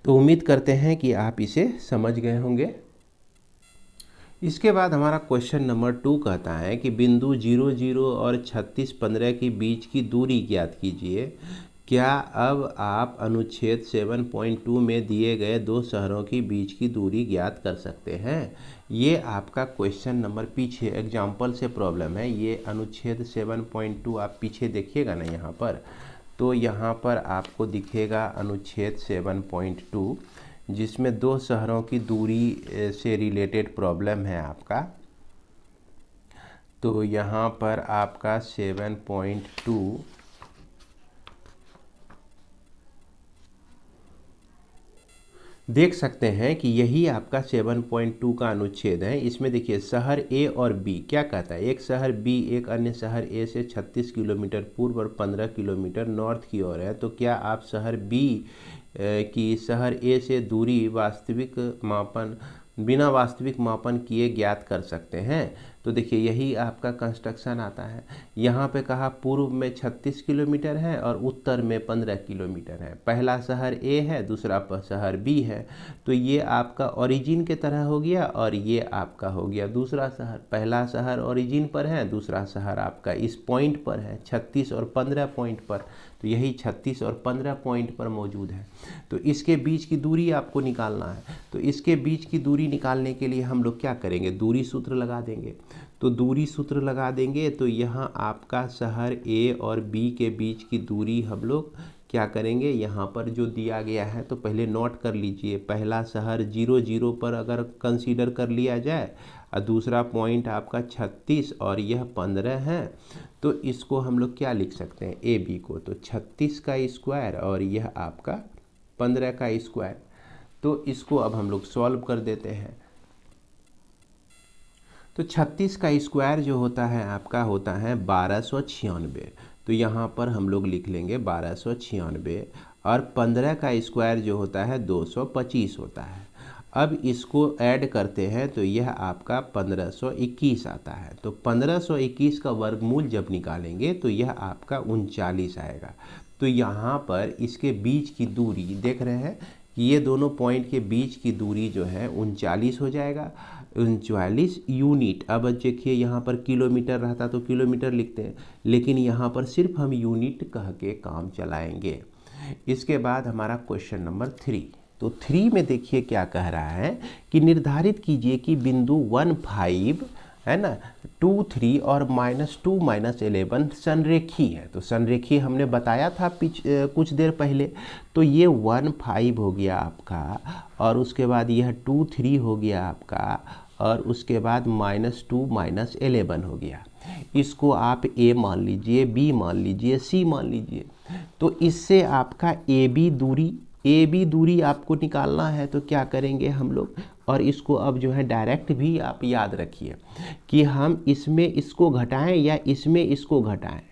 तो उम्मीद करते हैं कि आप इसे समझ गए होंगे। इसके बाद हमारा क्वेश्चन नंबर 2 कहता है कि बिंदु 0 0 और 36 15 के बीच की दूरी ज्ञात कीजिए। क्या अब आप अनुच्छेद 7.2 में दिए गए दो शहरों के बीच की दूरी ज्ञात कर सकते हैं? ये आपका क्वेश्चन नंबर पीछे एग्जाम्पल से प्रॉब्लम है। ये अनुच्छेद 7.2 आप पीछे देखिएगा ना यहाँ पर, तो यहाँ पर आपको दिखेगा अनुच्छेद 7.2, जिसमें दो शहरों की दूरी से रिलेटेड प्रॉब्लम है आपका। तो यहाँ पर आपका 7.2 देख सकते हैं कि यही आपका 7.2 का अनुच्छेद है। इसमें देखिए शहर ए और बी क्या कहता है, एक शहर बी एक अन्य शहर ए से 36 किलोमीटर पूर्व और 15 किलोमीटर नॉर्थ की ओर है। तो क्या आप शहर बी की शहर ए से दूरी बिना वास्तविक मापन किए ज्ञात कर सकते हैं? तो देखिए यही आपका कंस्ट्रक्शन आता है। यहाँ पे कहा पूर्व में 36 किलोमीटर है और उत्तर में 15 किलोमीटर है। पहला शहर ए है, दूसरा शहर बी है। तो ये आपका ओरिजिन के तरह हो गया, और ये आपका हो गया दूसरा शहर। पहला शहर ओरिजिन पर है, दूसरा शहर आपका इस पॉइंट पर है 36 और 15 पॉइंट पर। तो यही 36 और 15 पॉइंट पर मौजूद है। तो इसके बीच की दूरी आपको निकालना है। तो इसके बीच की दूरी निकालने के लिए हम लोग क्या करेंगे? दूरी सूत्र लगा देंगे। तो दूरी सूत्र लगा देंगे तो यहाँ आपका शहर ए और बी के बीच की दूरी हम लोग क्या करेंगे, यहाँ पर जो दिया गया है तो पहले नोट कर लीजिए। पहला शहर 0 0 पर अगर कंसीडर कर लिया जाए, और दूसरा पॉइंट आपका 36 और यह 15 है, तो इसको हम लोग क्या लिख सकते हैं ए बी को? तो 36 का स्क्वायर और यह आपका 15 का स्क्वायर। तो इसको अब हम लोग सॉल्व कर देते हैं। तो 36 का स्क्वायर जो होता है आपका होता है 1296। तो यहाँ पर हम लोग लिख लेंगे 1296, और 15 का स्क्वायर जो होता है 225 होता है। अब इसको ऐड करते हैं तो यह आपका 1521 आता है। तो 1521 का वर्गमूल जब निकालेंगे तो यह आपका 39 आएगा। तो यहाँ पर इसके बीच की दूरी देख रहे हैं कि ये दोनों पॉइंट के बीच की दूरी जो है 39 हो जाएगा। 39 यूनिट। अब देखिए यहाँ पर किलोमीटर रहता तो किलोमीटर लिखते हैं, लेकिन यहाँ पर सिर्फ हम यूनिट कह के काम चलाएंगे। इसके बाद हमारा क्वेश्चन नंबर 3। तो 3 में देखिए क्या कह रहा है कि निर्धारित कीजिए कि बिंदु 1, 5 है ना, 2, 3 और -2, -11 संरेखी है। तो संरेखी हमने बताया था कुछ देर पहले। तो ये 1, 5 हो गया आपका, और उसके बाद यह 2, 3 हो गया आपका, और उसके बाद -2, -11 हो गया। इसको आप A मान लीजिए, B मान लीजिए, C मान लीजिए। तो इससे आपका ए बी दूरी आपको निकालना है। तो क्या करेंगे हम लोग, और इसको अब जो है डायरेक्ट भी आप याद रखिए कि हम इसमें इसको घटाएं या इसमें इसको घटाएं,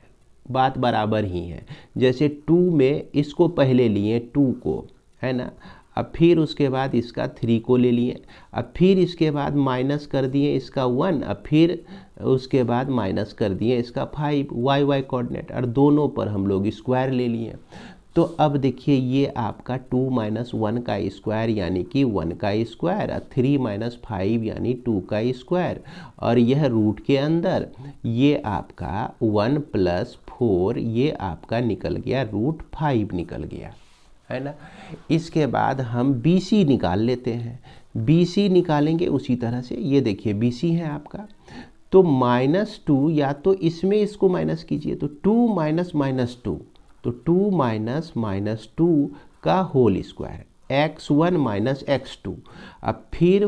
बात बराबर ही है। जैसे 2 में इसको पहले लिए 2 को, है ना, अब फिर उसके बाद इसका 3 को ले लिए, अब फिर इसके बाद माइनस कर दिए इसका 1, अब फिर उसके बाद माइनस कर दिए इसका 5, वाई कोऑर्डिनेट, और दोनों पर हम लोग स्क्वायर ले लिए। तो अब देखिए ये आपका 2 - 1 का स्क्वायर यानी कि 1 का स्क्वायर, 3 - 5 यानी 2 का स्क्वायर, और यह रूट के अंदर ये आपका 1 + 4 ये आपका निकल गया √5 निकल गया, है ना। इसके बाद हम BC निकाल लेते हैं। BC निकालेंगे उसी तरह से, ये देखिए BC है आपका। तो -2, या तो इसमें इसको माइनस कीजिए, तो 2 - -2, तो 2 - -2 का होल स्क्वायर, x1 - x2। अब फिर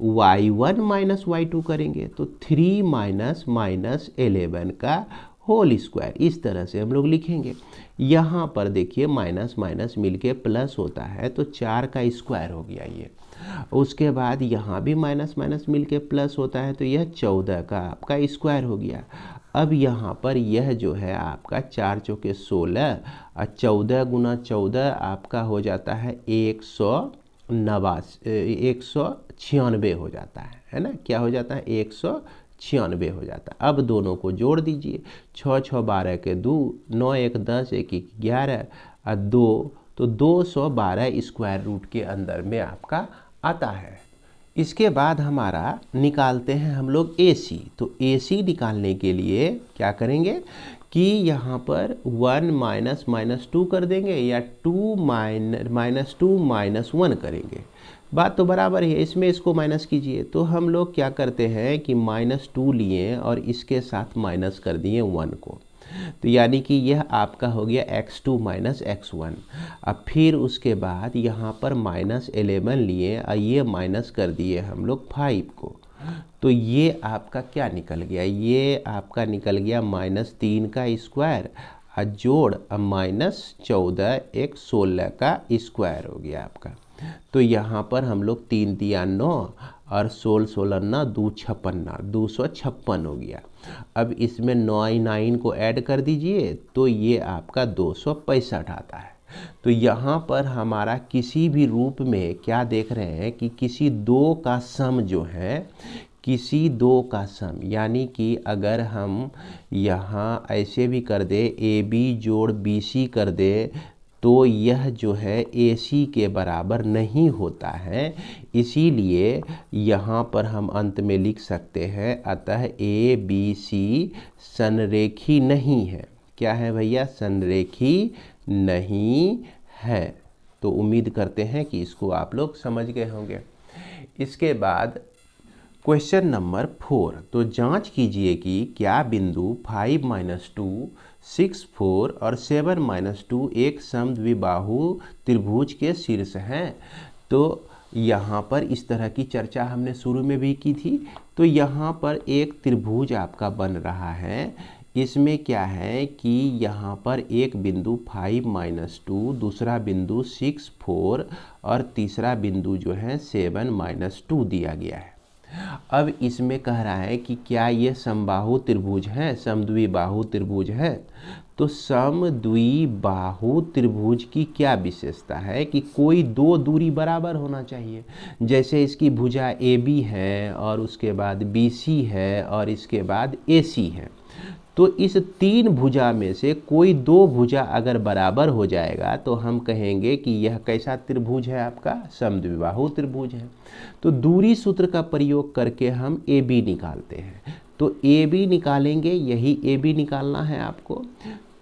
y1 - y2 करेंगे, तो 3 - -11 का होल स्क्वायर। इस तरह से हम लोग लिखेंगे। यहाँ पर देखिए माइनस माइनस मिलके प्लस होता है, तो 4 का स्क्वायर हो गया ये। उसके बाद यहाँ भी माइनस माइनस मिलके प्लस होता है, तो यह 14 का आपका स्क्वायर हो गया। अब यहाँ पर यह जो है आपका 4 चौके 16 और 14 × 14 आपका हो जाता है 196 हो जाता है ना। क्या हो जाता है, 196 हो जाता है। अब दोनों को जोड़ दीजिए, 6 × 6 = 12 के 2, 9 × 1 = 10, 1 × 1 = 11 और 2, तो 212 स्क्वायर रूट के अंदर में आपका आता है। इसके बाद हमारा निकालते हैं हम लोग AC। तो AC निकालने के लिए क्या करेंगे कि यहाँ पर 1 - -2 कर देंगे या 2 -2 - 1 करेंगे, बात तो बराबर है। इसमें इसको माइनस कीजिए, तो हम लोग क्या करते हैं कि -2 लिए और इसके साथ माइनस कर दिए 1 को, तो यानी कि यह आपका हो गया x2 - x1। अब फिर उसके बाद यहाँ पर -11 लिए और ये माइनस कर दिए हम लोग 5 को, तो ये आपका क्या निकल गया, ये आपका निकल गया -3 का स्क्वायर और जोड़ -14, 1 16 का स्क्वायर हो गया आपका। तो यहाँ पर हम लोग 3 × 9 और 16 16 9 2 56 256 हो गया। अब इसमें 9 को ऐड कर दीजिए, तो ये आपका 265 आता है। तो यहाँ पर हमारा किसी भी रूप में क्या देख रहे हैं कि किसी दो का सम जो है, किसी दो का सम, यानी कि अगर हम यहाँ ऐसे भी कर दे AB जोड़ BC कर दे, तो यह जो है AC के बराबर नहीं होता है। इसीलिए यहाँ पर हम अंत में लिख सकते हैं, अतः ABC संरेखी नहीं है। क्या है भैया, संरेखी नहीं है। तो उम्मीद करते हैं कि इसको आप लोग समझ गए होंगे। इसके बाद क्वेश्चन नंबर 4, तो जांच कीजिए कि क्या बिंदु 5 - 2, 6, 4 और 7 - 2 एक समद्विबाहु त्रिभुज के शीर्ष हैं। तो यहाँ पर इस तरह की चर्चा हमने शुरू में भी की थी। तो यहाँ पर एक त्रिभुज आपका बन रहा है। इसमें क्या है कि यहाँ पर एक बिंदु 5 - 2, दूसरा बिंदु 6, 4 और तीसरा बिंदु जो है 7 - 2 दिया गया है। अब इसमें कह रहा है कि क्या ये समबाहु त्रिभुज है, समद्विबाहु त्रिभुज है। तो समद्विबाहु त्रिभुज की क्या विशेषता है कि कोई दो दूरी बराबर होना चाहिए। जैसे इसकी भुजा AB है और उसके बाद BC है और इसके बाद AC है। तो इस 3 भुजा में से कोई 2 भुजा अगर बराबर हो जाएगा तो हम कहेंगे कि यह कैसा त्रिभुज है, आपका समद्विबाहु त्रिभुज है। तो दूरी सूत्र का प्रयोग करके हम AB निकालते हैं। तो AB निकालेंगे, यही AB निकालना है आपको।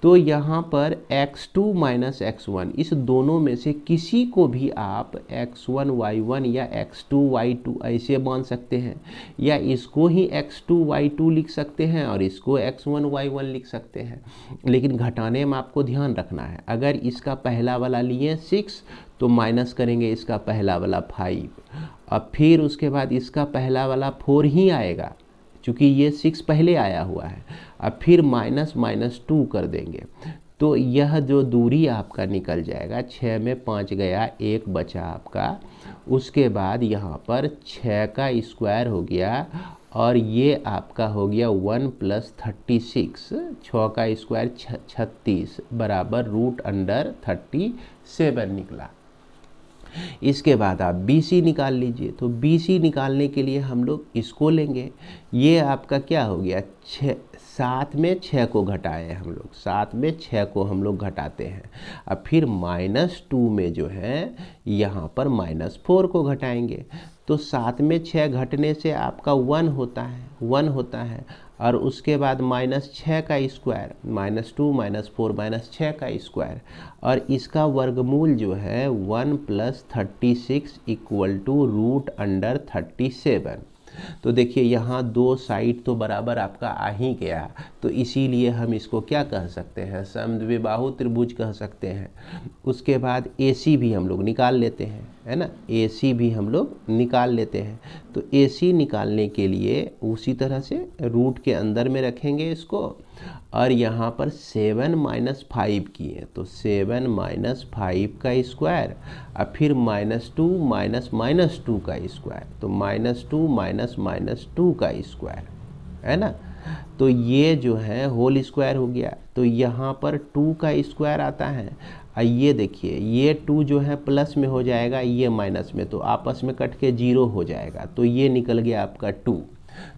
तो यहाँ पर x2 माइनस x1 इस दोनों में से किसी को भी आप x1 y1 या x2 y2 ऐसे मान सकते हैं, या इसको ही x2 y2 लिख सकते हैं और इसको x1 y1 लिख सकते हैं। लेकिन घटाने में आपको ध्यान रखना है, अगर इसका पहला वाला लिए 6 तो माइनस करेंगे इसका पहला वाला 5, और फिर उसके बाद इसका पहला वाला 4 ही आएगा क्योंकि ये 6 पहले आया हुआ है। अब फिर माइनस माइनस 2 कर देंगे तो यह जो दूरी आपका निकल जाएगा, 6 में 5 गया, 1 बचा आपका। उसके बाद यहाँ पर 6 का स्क्वायर हो गया और ये आपका हो गया 1 + 36, 6 का स्क्वायर 36 बराबर √37 निकला। इसके बाद आप BC निकाल लीजिए। तो BC निकालने के लिए हम लोग इसको लेंगे, ये आपका क्या हो गया 6, 7 में 6 को घटाए हम लोग, 7 में 6 को हम लोग घटाते हैं। अब फिर -2 में जो है यहाँ पर -4 को घटाएंगे। तो 7 में 6 घटने से आपका 1 होता है, 1 होता है। और उसके बाद -6 का स्क्वायर, -2 -4 -6 का स्क्वायर, और इसका वर्गमूल जो है 1 + 36 = √37। तो देखिए यहाँ दो साइड तो बराबर आपका आ ही गया, तो इसीलिए हम इसको क्या कह सकते हैं, समद्विबाहु त्रिभुज कह सकते हैं। उसके बाद AC भी हम लोग निकाल लेते हैं, है ना, AC भी हम लोग निकाल लेते हैं। तो AC निकालने के लिए उसी तरह से रूट के अंदर में रखेंगे इसको, और यहाँ पर 7 - 5 किए तो 7 - 5 का स्क्वायर, और फिर -2 - -2 का स्क्वायर, तो -2 - -2 का स्क्वायर, है ना। तो ये जो है होल स्क्वायर हो गया। तो यहाँ पर 2 का स्क्वायर आता है, और ये देखिए ये 2 जो है प्लस में हो जाएगा, ये माइनस में, तो आपस में कट के 0 हो जाएगा। तो ये निकल गया आपका 2।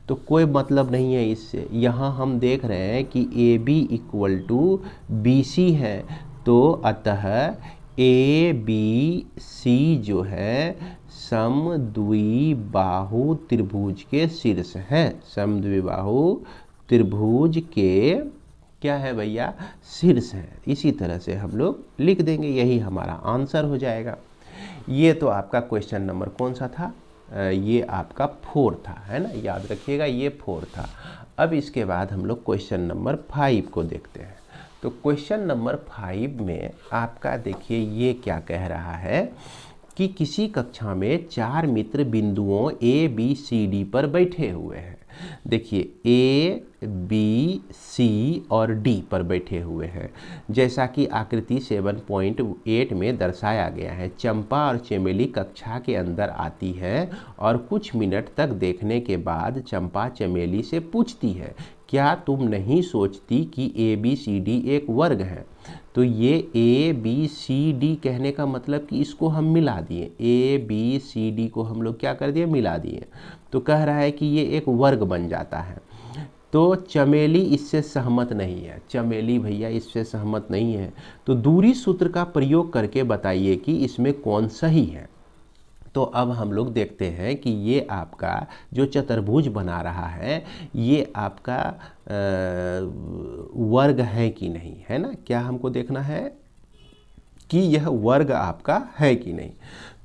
तो कोई मतलब नहीं है इससे। यहाँ हम देख रहे हैं कि AB = BC है, तो अतः ABC जो है समद्विबाहु त्रिभुज के शीर्ष है, समद्विबाहु त्रिभुज के क्या है भैया, शीर्ष है। इसी तरह से हम लोग लिख देंगे, यही हमारा आंसर हो जाएगा। ये तो आपका क्वेश्चन नंबर कौन सा था, ये आपका 4 था, है ना, याद रखिएगा ये 4 था। अब इसके बाद हम लोग क्वेश्चन नंबर 5 को देखते हैं। तो क्वेश्चन नंबर 5 में आपका देखिए ये क्या कह रहा है कि किसी कक्षा में 4 मित्र बिंदुओं A B C D पर बैठे हुए हैं। देखिए A B C और D पर बैठे हुए हैं, जैसा कि आकृति 7.8 में दर्शाया गया है। चंपा और चमेली कक्षा के अंदर आती है और कुछ मिनट तक देखने के बाद चंपा चमेली से पूछती है, क्या तुम नहीं सोचती कि ABCD एक वर्ग है। तो ये ABCD कहने का मतलब कि इसको हम मिला दिए, ABCD को हम लोग क्या कर दिए, मिला दिए। तो कह रहा है कि ये एक वर्ग बन जाता है। तो चमेली इससे सहमत नहीं है, चमेली भैया इससे सहमत नहीं है। तो दूरी सूत्र का प्रयोग करके बताइए कि इसमें कौन सही है। तो अब हम लोग देखते हैं कि ये आपका जो चतुर्भुज बना रहा है ये आपका वर्ग है कि नहीं, है ना। क्या हमको देखना है कि यह वर्ग आपका है कि नहीं।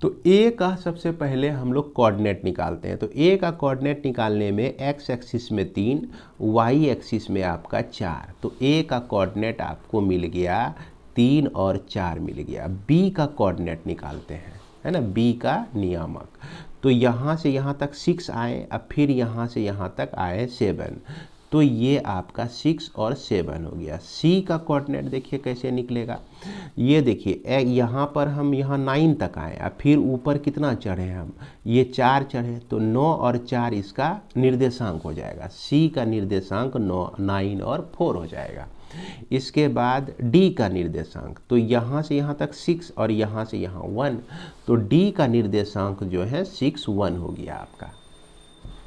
तो A का सबसे पहले हम लोग कोऑर्डिनेट निकालते हैं। तो A का कोऑर्डिनेट निकालने में x एक्सिस में 3, y एक्सिस में आपका 4। तो A का कोऑर्डिनेट आपको मिल गया 3 और 4 मिल गया। B का कोऑर्डिनेट निकालते हैं, है ना, B का नियामक। तो यहाँ से यहाँ तक 6 आए, अब फिर यहाँ से यहाँ तक आए 7। तो ये आपका 6 और 7 हो गया। C का कोऑर्डिनेट देखिए कैसे निकलेगा। ये देखिए यहाँ पर हम यहाँ 9 तक आए, अब फिर ऊपर कितना चढ़े हम, ये 4 चढ़े, तो 9 और 4 इसका निर्देशांक हो जाएगा। C का निर्देशांक 9 और 4 हो जाएगा। इसके बाद D का निर्देशांक, तो यहाँ से यहाँ तक 6 और यहाँ से यहाँ 1, तो D का निर्देशांक जो है 6 1 हो गया आपका।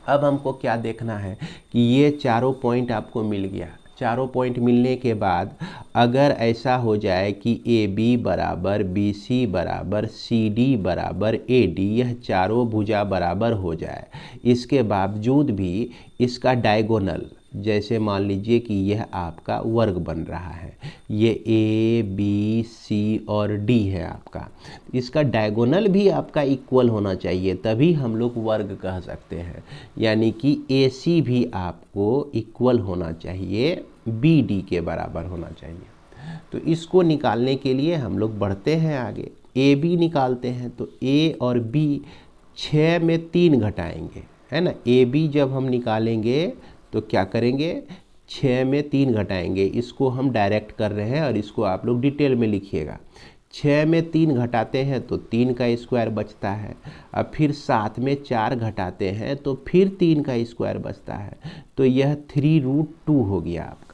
अब हमको क्या देखना है कि ये चारों पॉइंट आपको मिल गया। चारों पॉइंट मिलने के बाद अगर ऐसा हो जाए कि AB बराबर BC बराबर CD बराबर AD, यह चारों भुजा बराबर हो जाए, इसके बावजूद भी इसका डायगोनल जैसे मान लीजिए कि यह आपका वर्ग बन रहा है, ये ए बी सी और डी है आपका, इसका डायगोनल भी आपका इक्वल होना चाहिए, तभी हम लोग वर्ग कह सकते हैं। यानी कि ए सी भी आपको इक्वल होना चाहिए, बी डी के बराबर होना चाहिए। तो इसको निकालने के लिए हम लोग बढ़ते हैं आगे, ए बी निकालते हैं। तो ए और बी 6 में 3 घटाएंगे, है ना। ए बी जब हम निकालेंगे तो क्या करेंगे, 6 में 3 घटाएंगे। इसको हम डायरेक्ट कर रहे हैं और इसको आप लोग डिटेल में लिखिएगा। 6 में 3 घटाते हैं तो 3 का स्क्वायर बचता है। अब फिर 7 में 4 घटाते हैं तो फिर 3 का स्क्वायर बचता है। तो यह 3√2 हो गया आपका।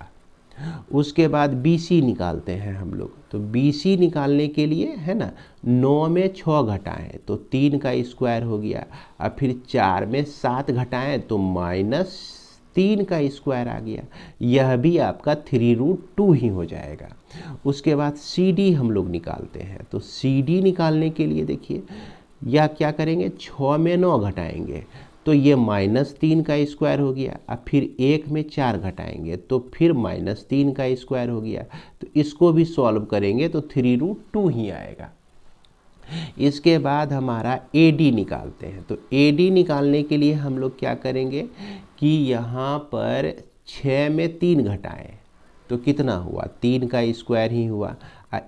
उसके बाद बी सी निकालते हैं हम लोग। तो बी सी निकालने के लिए, है ना, 9 में 6 घटाएं तो 3 का स्क्वायर हो गया। अब फिर 4 में 7 घटाएं तो -3 का स्क्वायर आ गया। यह भी आपका 3√2 ही हो जाएगा। उसके बाद सी डी हम लोग निकालते हैं। तो सी डी निकालने के लिए देखिए, या क्या करेंगे, 6 में 9 घटाएंगे तो ये -3 का स्क्वायर हो गया। अब फिर 1 में 4 घटाएंगे तो फिर -3 का स्क्वायर हो गया। तो इसको भी सॉल्व करेंगे तो 3√2 ही आएगा। इसके बाद हमारा ए डी निकालते हैं। तो ए डी निकालने के लिए हम लोग क्या करेंगे कि यहाँ पर 6 में 3 घटाएं तो कितना हुआ, 3 का स्क्वायर ही हुआ।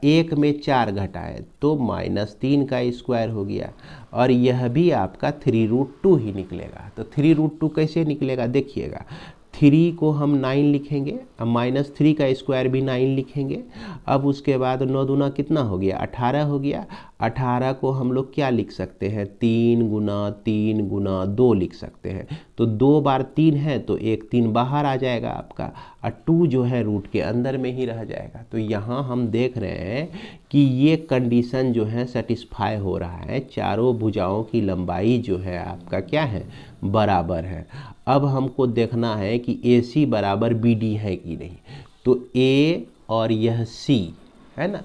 1 में 4 घटाएं तो -3 का स्क्वायर हो गया। और यह भी आपका 3√2 ही निकलेगा। तो 3√2 कैसे निकलेगा देखिएगा, 3 को हम 9 लिखेंगे, अब -3 का स्क्वायर भी 9 लिखेंगे। अब उसके बाद 9 दूना कितना हो गया, 18 हो गया। 18 को हम लोग क्या लिख सकते हैं, 3 गुना 3 गुना 2 लिख सकते हैं। तो 2 बार 3 है तो एक 3 बाहर आ जाएगा आपका, और 2 जो है रूट के अंदर में ही रह जाएगा। तो यहाँ हम देख रहे हैं कि ये कंडीशन जो है सेटिस्फाई हो रहा है, चारों भुजाओं की लंबाई जो है आपका क्या है, बराबर है। अब हमको देखना है कि ए सी बराबर बी डी है कि नहीं। तो ए और यह सी है ना,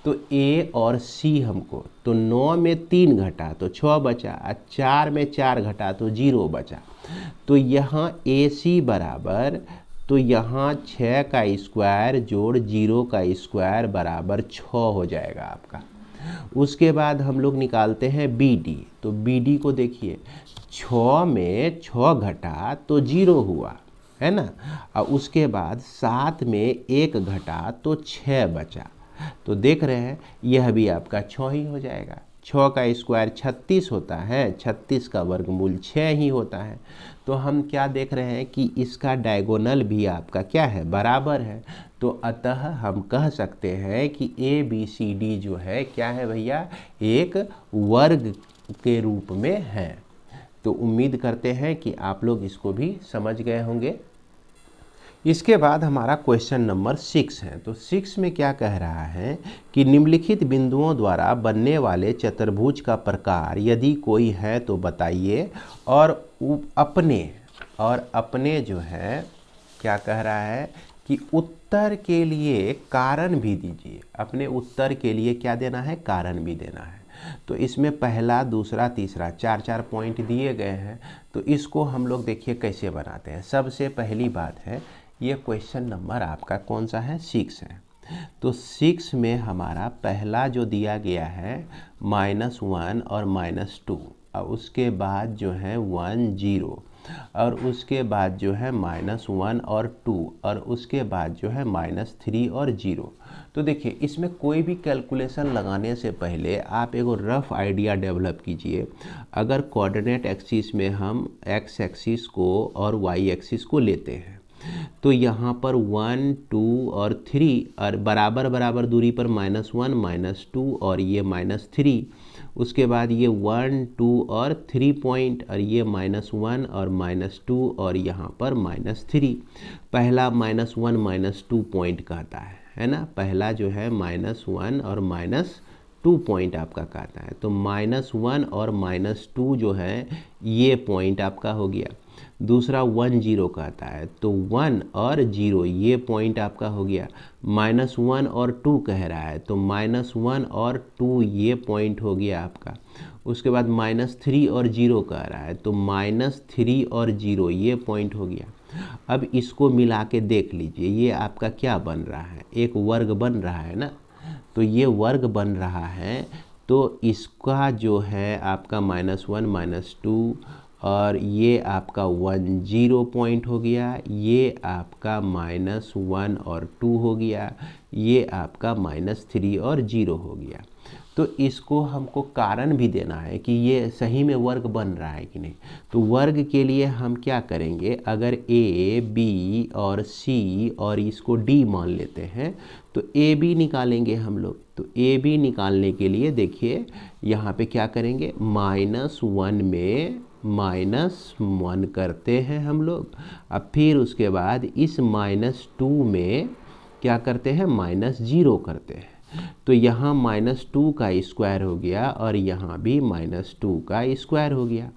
तो ए और सी हमको, तो 9 में 3 घटा तो 6 बचा, 4 में 4 घटा तो 0 बचा। तो यहाँ ए सी बराबर, तो यहाँ 6 का स्क्वायर जोड़ 0 का स्क्वायर बराबर 6 हो जाएगा आपका। उसके बाद हम लोग निकालते हैं बी डी। तो बी डी को देखिए, 6 में 6 घटा तो 0 हुआ, है ना। और उसके बाद 7 में 1 घटा तो 6 बचा। तो देख रहे हैं यह भी आपका 6 ही हो जाएगा। 6 का स्क्वायर 36 होता है, 36 का वर्गमूल 6 ही होता है। तो हम क्या देख रहे हैं कि इसका डायगोनल भी आपका क्या है, बराबर है। तो अतः हम कह सकते हैं कि ए बी सी डी जो है क्या है भैया, एक वर्ग के रूप में है। तो उम्मीद करते हैं कि आप लोग इसको भी समझ गए होंगे। इसके बाद हमारा क्वेश्चन नंबर 6 है। तो 6 में क्या कह रहा है कि निम्नलिखित बिंदुओं द्वारा बनने वाले चतुर्भुज का प्रकार यदि कोई है तो बताइए, और अपने जो है क्या कह रहा है कि उत्तर के लिए कारण भी दीजिए। अपने उत्तर के लिए क्या देना है, कारण भी देना है। तो इसमें पहला, दूसरा, तीसरा 4-4 पॉइंट दिए गए हैं। तो इसको हम लोग देखिए कैसे बनाते हैं। सबसे पहली बात है, ये क्वेश्चन नंबर आपका कौन सा है, 6 है। तो 6 में हमारा पहला जो दिया गया है -1 और -2, और उसके बाद जो है 1 0, और उसके बाद जो है -1 और 2, और उसके बाद जो है -3 और 0। तो देखिए इसमें कोई भी कैलकुलेशन लगाने से पहले आप एगो रफ आइडिया डेवलप कीजिए। अगर कोऑर्डिनेट एक्सिस में हम एक्स एक्सिस को और वाई एक्सिस को लेते हैं, तो यहाँ पर 1 2 और 3 और बराबर बराबर दूरी पर -1 -2 और ये -3। उसके बाद ये 1 2 और 3 पॉइंट, और ये -1 और -2 और यहाँ पर -3। पहला -1 -2 पॉइंट कहता है ना। पहला जो है -1 और -2 पॉइंट आपका कहता है। तो -1 और -2 जो है ये पॉइंट आपका हो गया। दूसरा 1 0 कहता है, तो 1 और 0 ये पॉइंट आपका हो गया। -1 और 2 कह रहा है, तो -1 और 2 ये पॉइंट हो गया आपका। उसके बाद -3 और 0 कह रहा है, तो -3 और 0 ये पॉइंट हो गया। अब इसको मिला के देख लीजिए, ये आपका क्या बन रहा है, एक वर्ग बन रहा है ना। तो ये वर्ग बन रहा है, तो इसका जो है आपका -1 -2, और ये आपका 1 0 पॉइंट हो गया, ये आपका -1 और 2 हो गया, ये आपका -3 और 0 हो गया। तो इसको हमको कारण भी देना है कि ये सही में वर्ग बन रहा है कि नहीं। तो वर्ग के लिए हम क्या करेंगे, अगर a, b और c और इसको d मान लेते हैं तो a b निकालेंगे हम लोग। तो a b निकालने के लिए देखिए यहाँ पे क्या करेंगे, -1 में -1 करते हैं हम लोग। अब फिर उसके बाद इस -2 में क्या करते हैं, -0 करते हैं। तो यहाँ -2 का स्क्वायर हो गया और यहाँ भी -2 का स्क्वायर हो गया।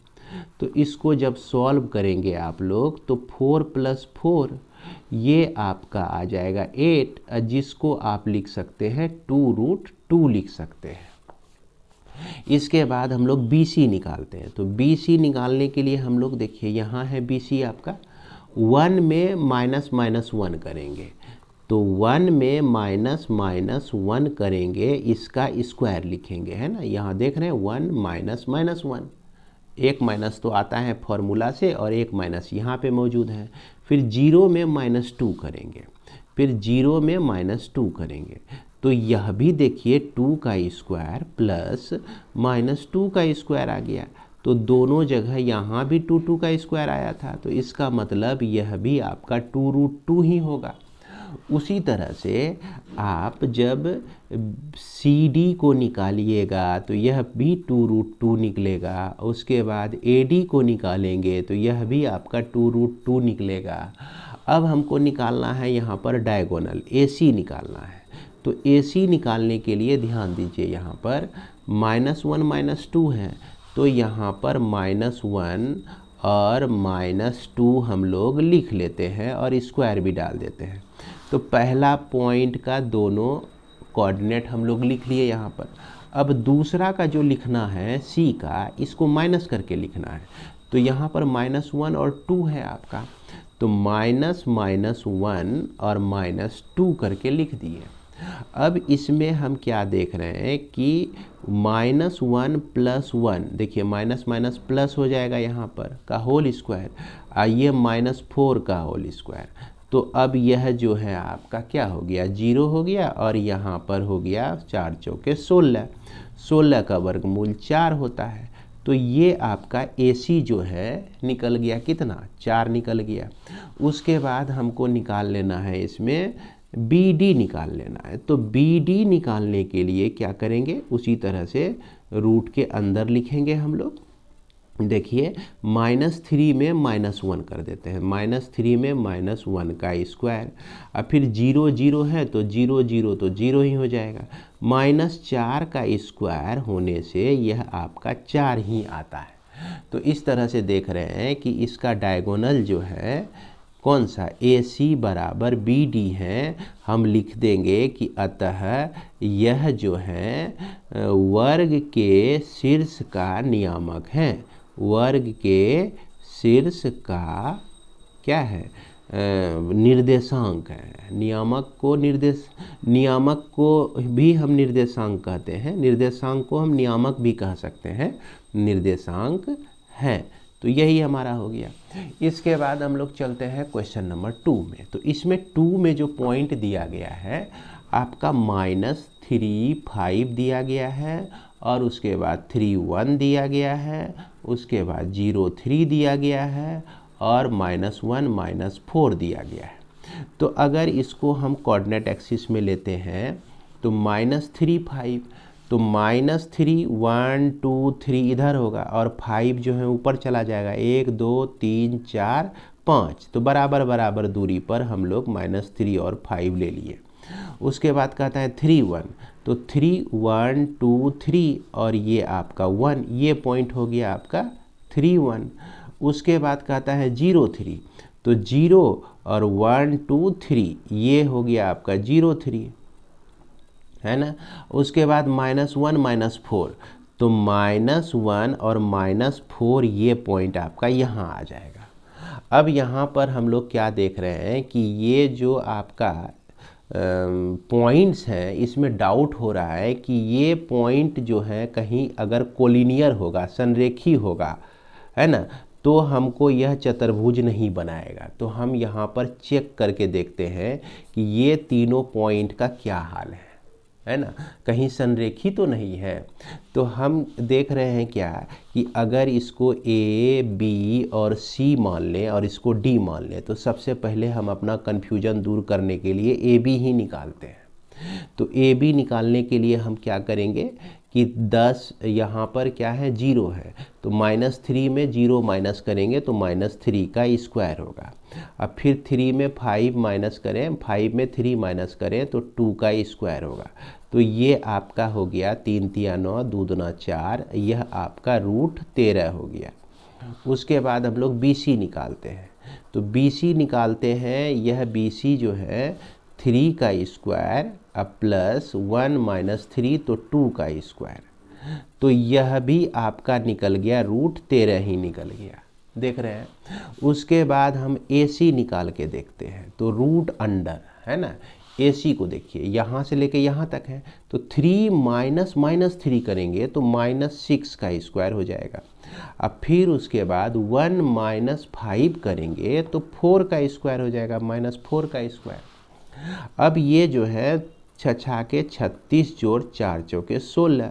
तो इसको जब सॉल्व करेंगे आप लोग तो 4 + 4 ये आपका आ जाएगा 8, जिसको आप लिख सकते हैं 2√2 लिख सकते हैं। इसके बाद हम लोग BC निकालते हैं। तो BC निकालने के लिए हम लोग देखिए यहाँ है BC आपका, 1 में -1 करेंगे। तो 1 में -1 करेंगे, इसका स्क्वायर लिखेंगे, है ना। यहाँ देख रहे हैं 1 -1, एक माइनस तो आता है फॉर्मूला से और एक माइनस यहाँ पे मौजूद है। फिर 0 में -2 करेंगे, फिर 0 में -2 करेंगे। तो यह भी देखिए 2 का स्क्वायर प्लस -2 का स्क्वायर आ गया। तो दोनों जगह यहाँ भी 2 का स्क्वायर आया था, तो इसका मतलब यह भी आपका 2√2 ही होगा। उसी तरह से आप जब CD को निकालिएगा तो यह भी 2√2 निकलेगा। उसके बाद AD को निकालेंगे तो यह भी आपका 2√2 निकलेगा। अब हमको निकालना है यहाँ पर डायगोनल AC निकालना है। तो AC निकालने के लिए ध्यान दीजिए, यहाँ पर -1 -2 है, तो यहाँ पर -1 और -2 हम लोग लिख लेते हैं और स्क्वायर भी डाल देते हैं। तो पहला पॉइंट का दोनों कोऑर्डिनेट हम लोग लिख लिए यहाँ पर। अब दूसरा का जो लिखना है C का, इसको माइनस करके लिखना है। तो यहाँ पर -1 और 2 है आपका, तो -1 और -2 करके लिख दिए। अब इसमें हम क्या देख रहे हैं कि -1 + 1, देखिए माइनस माइनस प्लस हो जाएगा यहाँ पर का होल स्क्वायर, आइए -4 का होल स्क्वायर। तो अब यह जो है आपका क्या हो गया, 0 हो गया, और यहाँ पर हो गया 4 चौके 16, 16 का वर्गमूल 4 होता है। तो ये आपका AC जो है निकल गया, कितना, 4 निकल गया। उसके बाद हमको निकाल लेना है इसमें BD निकाल लेना है। तो BD निकालने के लिए क्या करेंगे, उसी तरह से रूट के अंदर लिखेंगे हम लोग। देखिए -3 में -1 कर देते हैं, -3 में -1 का स्क्वायर। अब फिर 0 0 है तो 0 0 तो 0 ही हो जाएगा। -4 का स्क्वायर होने से यह आपका 4 ही आता है। तो इस तरह से देख रहे हैं कि इसका डायगोनल जो है कौन सा, AC बराबर BD है। हम लिख देंगे कि अतः यह जो है वर्ग के शीर्ष का नियामक है, वर्ग के शीर्ष का क्या है, निर्देशांक है। नियामक को भी हम निर्देशांक कहते हैं, निर्देशांक को हम नियामक भी कह सकते हैं, निर्देशांक है। तो यही हमारा हो गया। इसके बाद हम लोग चलते हैं क्वेश्चन नंबर 2 में। तो इसमें 2 में जो पॉइंट दिया गया है आपका -3 5 दिया गया है, और उसके बाद 3 1 दिया गया है, उसके बाद 0 3 दिया गया है, और -1 -4 दिया गया है। तो अगर इसको हम कोऑर्डिनेट एक्सिस में लेते हैं तो -3 5, तो -3 1 2 3 इधर होगा, और 5 जो है ऊपर चला जाएगा, 1 2 3 4 5। तो बराबर बराबर दूरी पर हम लोग -3 और 5 ले लिए। उसके बाद कहता है 3 1, तो 3 1 2 3, और ये आपका 1, ये पॉइंट हो गया आपका 3 1। उसके बाद कहता है 0 3, तो 0 और 1 2 3, ये हो गया आपका 0 3, है ना। उसके बाद -1 -4, तो -1 और -4 ये पॉइंट आपका यहाँ आ जाएगा। अब यहाँ पर हम लोग क्या देख रहे हैं कि ये जो आपका पॉइंट्स हैं, इसमें डाउट हो रहा है कि ये पॉइंट जो है कहीं अगर कोलिनियर होगा, संरेखी होगा, है ना, तो हमको यह चतुर्भुज नहीं बनाएगा। तो हम यहाँ पर चेक करके देखते हैं कि ये तीनों पॉइंट का क्या हाल है ना, कहीं संरेखी तो नहीं है। तो हम देख रहे हैं क्या कि अगर इसको ए, बी और सी मान लें और इसको डी मान लें, तो सबसे पहले हम अपना कन्फ्यूजन दूर करने के लिए ए बी ही निकालते हैं। तो ए बी निकालने के लिए हम क्या करेंगे कि 10 यहाँ पर क्या है, 0 है, तो -3 में 0 माइनस करेंगे तो -3 का स्क्वायर होगा। अब फिर 3 में 5 माइनस करें, 5 में 3 माइनस करें तो 2 का स्क्वायर होगा। तो ये आपका हो गया 3 तिया 9, 2 दूना 4, यह आपका √13 हो गया। उसके बाद हम लोग बी सी निकालते हैं। तो बी सी निकालते हैं, यह बी सी जो है 3 का स्क्वायर अब प्लस 1 माइनस 3 तो 2 का स्क्वायर। तो यह भी आपका निकल गया √13 ही निकल गया, देख रहे हैं। उसके बाद हम ए सी निकाल के देखते हैं। तो रूट अंडर, है ना, ए सी को देखिए यहाँ से लेके यहाँ तक है, तो 3 माइनस -3 करेंगे तो -6 का स्क्वायर हो जाएगा। अब फिर उसके बाद 1 माइनस 5 करेंगे तो 4 का स्क्वायर हो जाएगा, -4 का स्क्वायर। अब ये जो है 6 के 36 जोड़ 4 चौके 16,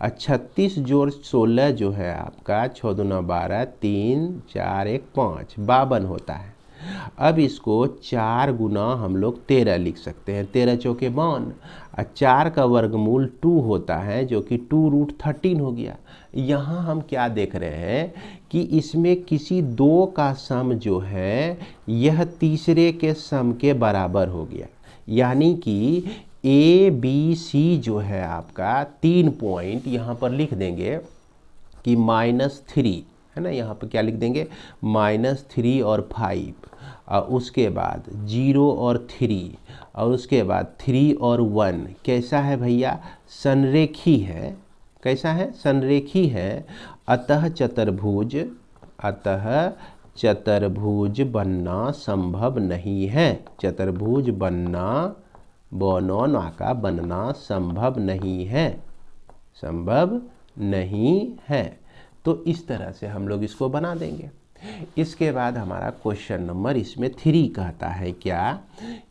और 36 जोड़ 16 जो है आपका 6 दूना 12, 3 4 1 5, 52 होता है। अब इसको 4 गुना हम लोग 13 लिख सकते हैं, 13 चौके 52, और 4 का वर्गमूल 2 होता है जो कि 2√13 हो गया। यहाँ हम क्या देख रहे हैं कि इसमें किसी दो का सम जो है यह तीसरे के सम के बराबर हो गया, यानी कि ए बी सी जो है आपका 3 पॉइंट यहाँ पर लिख देंगे कि -3, है ना, यहाँ पर क्या लिख देंगे -3 और 5, और उसके बाद 0 और 3, और उसके बाद 3 और 1 कैसा है भैया, संरेखी है। कैसा है, संरेखी है। अतः चतुर्भुज बनना संभव नहीं है। चतुर्भुज बनना संभव नहीं है, संभव नहीं है। तो इस तरह से हम लोग इसको बना देंगे। इसके बाद हमारा क्वेश्चन नंबर इसमें 3 कहता है क्या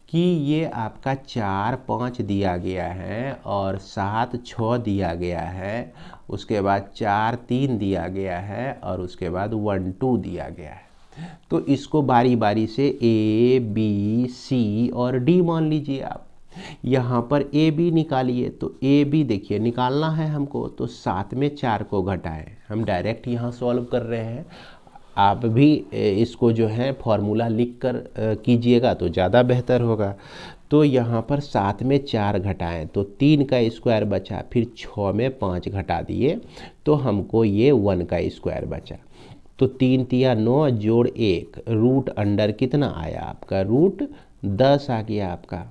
कि ये आपका 4 5 दिया गया है और 7 6 दिया गया है, उसके बाद 4 3 दिया गया है और उसके बाद 1 2 दिया गया है। तो इसको बारी बारी से ए बी सी और डी मान लीजिए आप। यहाँ पर ए बी निकालिए, तो ए बी देखिए निकालना है हमको, तो 7 में 4 को घटाएं। हम डायरेक्ट यहाँ सॉल्व कर रहे हैं, आप भी इसको जो है फॉर्मूला लिख कर कीजिएगा तो ज़्यादा बेहतर होगा। तो यहाँ पर 7 में 4 घटाएं तो 3 का स्क्वायर बचा, फिर 6 में 5 घटा दिए तो हमको ये 1 का स्क्वायर बचा। तो 3 तिया 9 जोड़ 1, रूट अंडर कितना आया आपका, √10 आ गया आपका,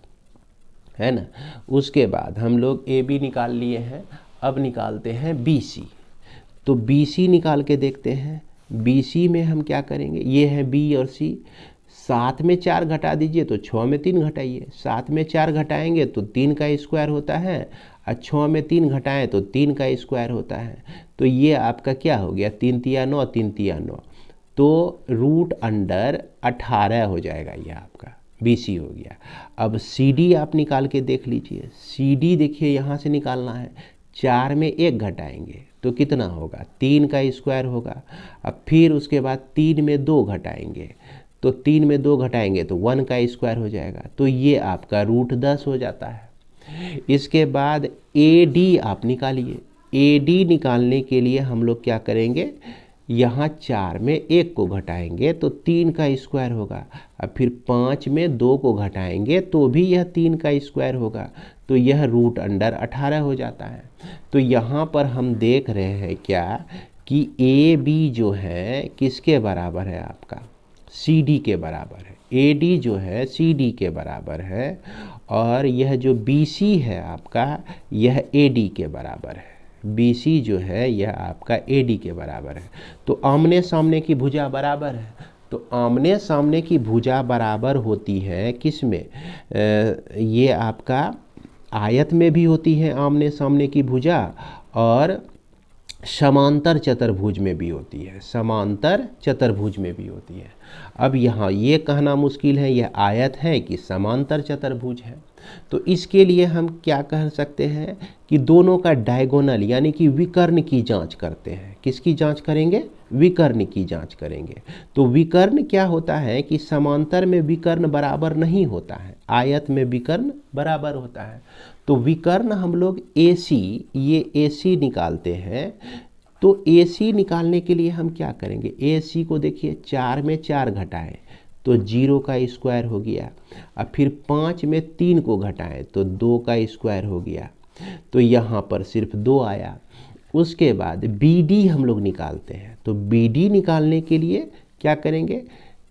है ना। उसके बाद हम लोग ए बी निकाल लिए हैं, अब निकालते हैं बी सी। तो बी सी निकाल के देखते हैं। बी सी में हम क्या करेंगे, ये है बी और सी। 7 में 4 घटा दीजिए तो 6 में 3 घटाइए, 7 में 4 घटाएंगे तो 3 का स्क्वायर होता है, और 6 में 3 घटाएं तो 3 का स्क्वायर होता है। तो ये आपका क्या हो गया, 3 तिया 9, 3 तिया 9, तो रूट अंडर 18 हो जाएगा, ये आपका बी सी हो गया। अब सी डी आप निकाल के देख लीजिए। सी डी देखिए यहाँ से निकालना है, 4 में 1 घटाएंगे तो कितना होगा, 3 का स्क्वायर होगा। अब फिर उसके बाद 3 में 2 घटाएंगे, तो 3 में 2 घटाएंगे तो 1 का स्क्वायर हो जाएगा। तो ये आपका √10 हो जाता है। इसके बाद ए डी आप निकालिए। ए डी निकालने के लिए हम लोग क्या करेंगे, यहाँ 4 में 1 को घटाएंगे तो 3 का स्क्वायर होगा, और फिर 5 में 2 को घटाएंगे तो भी यह 3 का स्क्वायर होगा। तो यह रूट अंडर 18 हो जाता है। तो यहाँ पर हम देख रहे हैं क्या कि ए बी जो है किसके बराबर है आपका, सी डी के बराबर है। ए डी जो है सी डी के बराबर है, और यह जो बी सी है आपका यह ए डी के बराबर है। बी सी जो है यह आपका ए डी के बराबर है। तो आमने सामने की भुजा बराबर है, तो आमने सामने की भुजा बराबर होती है किस में, ये आपका आयत में भी होती है आमने सामने की भुजा, और समांतर चतुर्भुज में भी होती है, समांतर चतुर्भुज में भी होती है। अब यहाँ ये कहना मुश्किल है यह आयत है कि समांतर चतुर्भुज है। तो इसके लिए हम क्या कह सकते हैं कि दोनों का डायगोनल यानी कि विकर्ण की जांच करते हैं। किसकी जांच करेंगे, विकर्ण की जांच करेंगे। तो विकर्ण क्या होता है कि समांतर में विकर्ण बराबर नहीं होता है, आयत में विकर्ण बराबर होता है। तो विकर्ण हम लोग AC, ये AC निकालते हैं। तो AC निकालने के लिए हम क्या करेंगे, AC को देखिए 4 में 4 घटाएं तो 0 का स्क्वायर हो गया, और फिर 5 में 3 को घटाएं तो 2 का स्क्वायर हो गया, तो यहाँ पर सिर्फ 2 आया। उसके बाद BD हम लोग निकालते हैं। तो BD निकालने के लिए क्या करेंगे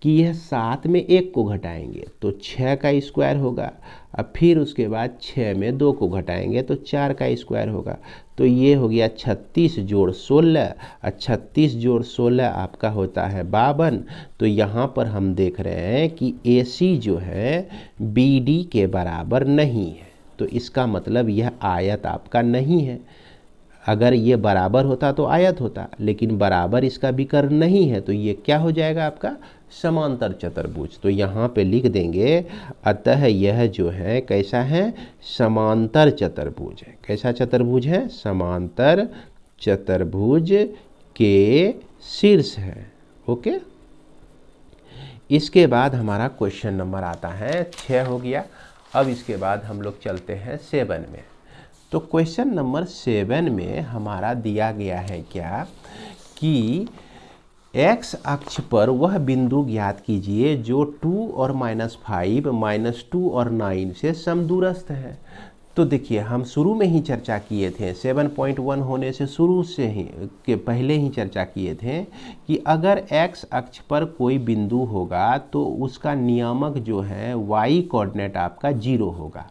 कि यह 7 में 1 को घटाएंगे तो 6 का स्क्वायर होगा, और फिर उसके बाद 6 में 2 को घटाएंगे तो 4 का स्क्वायर होगा। तो ये हो गया 36 जोड़ 16, और 36 जोड़ 16 आपका होता है 52। तो यहाँ पर हम देख रहे हैं कि AC जो है BD के बराबर नहीं है। तो इसका मतलब यह आयत आपका नहीं है। अगर ये बराबर होता तो आयत होता, लेकिन बराबर इसका विकर्ण नहीं है, तो ये क्या हो जाएगा आपका समांतर चतुर्भुज। तो यहाँ पे लिख देंगे अतः यह जो है कैसा है, समांतर चतुर्भुज है। कैसा चतुर्भुज है, समांतर चतुर्भुज के शीर्ष है। ओके, इसके बाद हमारा क्वेश्चन नंबर आता है 6 हो गया। अब इसके बाद हम लोग चलते हैं 7 में। तो क्वेश्चन नंबर 7 में हमारा दिया गया है क्या कि x अक्ष पर वह बिंदु ज्ञात कीजिए जो 2 और -5 -2 और 9 से समदूरस्थ है। तो देखिए हम शुरू में ही चर्चा किए थे, 7.1 होने से शुरू से ही के पहले ही चर्चा किए थे कि अगर x अक्ष पर कोई बिंदु होगा तो उसका नियामक जो है y कोऑर्डिनेट आपका 0 होगा,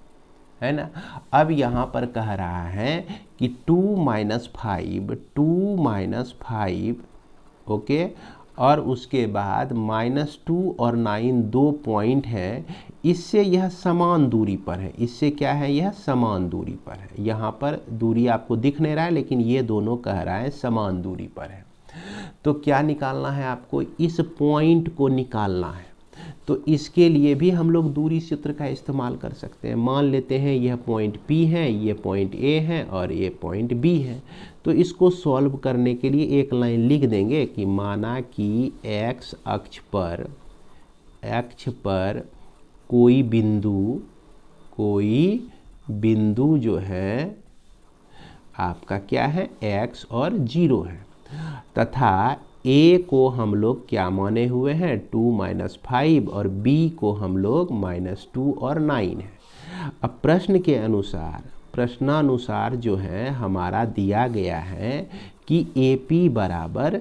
है ना। अब यहाँ पर कह रहा है कि 2 - 5 ओके, और उसके बाद -2 और 9 2 पॉइंट है, इससे यह समान दूरी पर है। इससे क्या है, यह समान दूरी पर है। यहाँ पर दूरी आपको दिख नहीं रहा है, लेकिन ये दोनों कह रहा है समान दूरी पर है। तो क्या निकालना है आपको, इस पॉइंट को निकालना है। तो इसके लिए भी हम लोग दूरी सूत्र का इस्तेमाल कर सकते हैं। मान लेते हैं यह पॉइंट P है, ये पॉइंट A है और ये पॉइंट B है। तो इसको सॉल्व करने के लिए एक लाइन लिख देंगे कि माना कि x अक्ष पर कोई बिंदु जो है आपका क्या है, x और 0 है, तथा A को हम लोग क्या माने हुए हैं, 2 - 5, और B को हम लोग -2 और 9 है। अब प्रश्न के अनुसार, प्रश्नानुसार जो है हमारा दिया गया है कि AP बराबर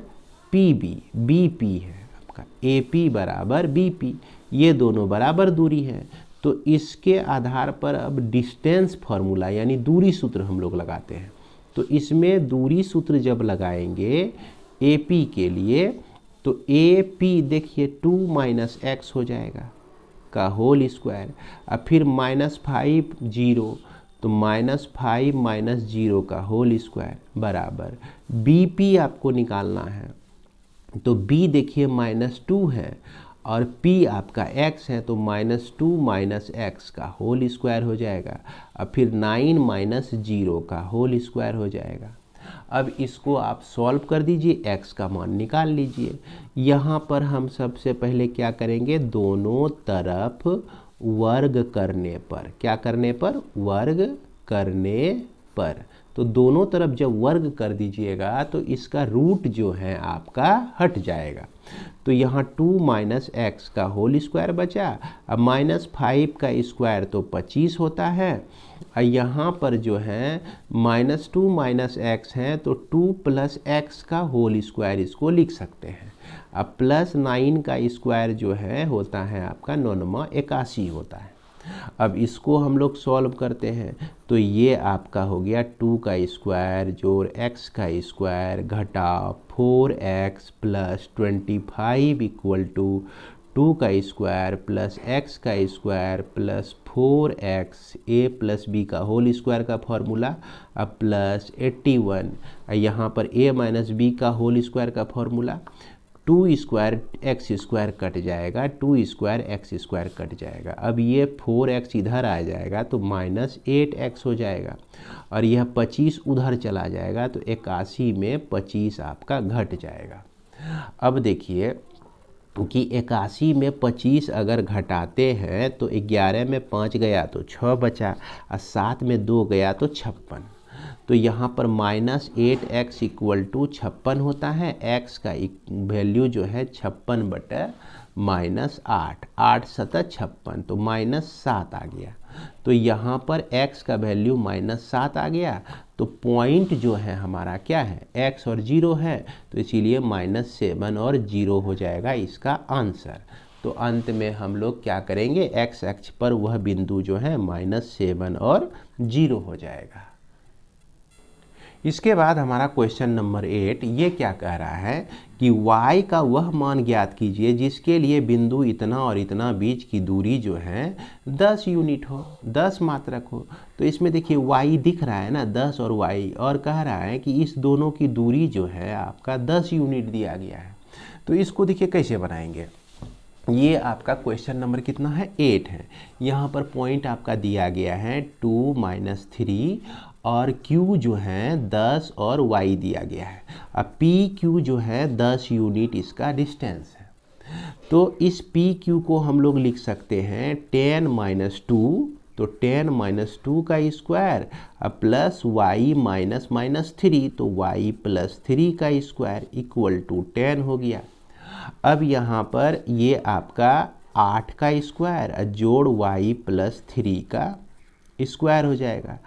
PB, BP है आपका, AP बराबर BP, ये दोनों बराबर दूरी है। तो इसके आधार पर अब डिस्टेंस फार्मूला यानी दूरी सूत्र हम लोग लगाते हैं। तो इसमें दूरी सूत्र जब लगाएंगे AP के लिए, तो AP देखिए 2 - x हो जाएगा का होल स्क्वायर, और फिर -5 0, तो -5 - 0 का होल स्क्वायर बराबर BP आपको निकालना है। तो B देखिए -2 है और P आपका x है, तो -2 - x का होल स्क्वायर हो जाएगा, और फिर 9 - 0 का होल स्क्वायर हो जाएगा। अब इसको आप सॉल्व कर दीजिए, x का मान निकाल लीजिए। यहाँ पर हम सबसे पहले क्या करेंगे, दोनों तरफ वर्ग करने पर, क्या करने पर, वर्ग करने पर। तो दोनों तरफ जब वर्ग कर दीजिएगा तो इसका रूट जो है आपका हट जाएगा। तो यहाँ 2 - x का होल स्क्वायर बचा। अब -5 का स्क्वायर तो 25 होता है, और यहाँ पर जो है -2 - x है, तो 2 + x का होल स्क्वायर इसको लिख सकते हैं। अब +9 का स्क्वायर जो है होता है आपका 9 × 81 होता है। अब इसको हम लोग सॉल्व करते हैं तो ये आपका हो गया 2 का स्क्वायर जोड़ x का स्क्वायर घटा 4x प्लस 25 इक्वल टू 2 का स्क्वायर प्लस x का square plus 4x a plus b का होल स्क्वायर का फॉर्मूला अब प्लस 81 यहाँ पर a माइनस b का होल स्क्वायर का formula 2 square x square cut जाएगा 2 स्क्वायर एक्स स्क्वायर कट जाएगा। अब ये 4x इधर आ जाएगा तो माइनस 8x हो जाएगा और यह 25 उधर चला जाएगा तो 81 में 25 आपका घट जाएगा। अब देखिए कि 81 में 25 अगर घटाते हैं तो 11 में 5 गया तो 6 बचा और 7 में 2 गया तो 56। तो यहाँ पर माइनस 8x इक्वल टू 56 होता है। x का वैल्यू जो है 56 बटा माइनस 8, 8 सतह 56 तो माइनस 7 आ गया। तो यहाँ पर x का वैल्यू माइनस 7 आ गया। तो पॉइंट जो है हमारा क्या है x और 0 है तो इसीलिए माइनस 7 और 0 हो जाएगा इसका आंसर। तो अंत में हम लोग क्या करेंगे x अक्ष पर वह बिंदु जो है माइनस 7 और 0 हो जाएगा। इसके बाद हमारा क्वेश्चन नंबर 8 ये क्या कह रहा है कि y का वह मान ज्ञात कीजिए जिसके लिए बिंदु इतना और इतना बीच की दूरी जो है 10 यूनिट हो, 10 मात्रक हो। तो इसमें देखिए y दिख रहा है ना 10 और y, और कह रहा है कि इस दोनों की दूरी जो है आपका 10 यूनिट दिया गया है। तो इसको देखिए कैसे बनाएंगे। ये आपका क्वेश्चन नंबर कितना है 8 है। यहाँ पर पॉइंट आपका दिया गया है 2 माइनस 3 और Q जो है 10 और Y दिया गया है। अब PQ जो है 10 यूनिट इसका डिस्टेंस है। तो इस PQ को हम लोग लिख सकते हैं 10 माइनस 2, तो 10 माइनस 2 का स्क्वायर अब प्लस y माइनस माइनस 3 तो y प्लस 3 का स्क्वायर इक्वल टू 10 हो गया। अब यहाँ पर ये आपका 8 का स्क्वायर जोड़ y प्लस 3 का स्क्वायर हो जाएगा।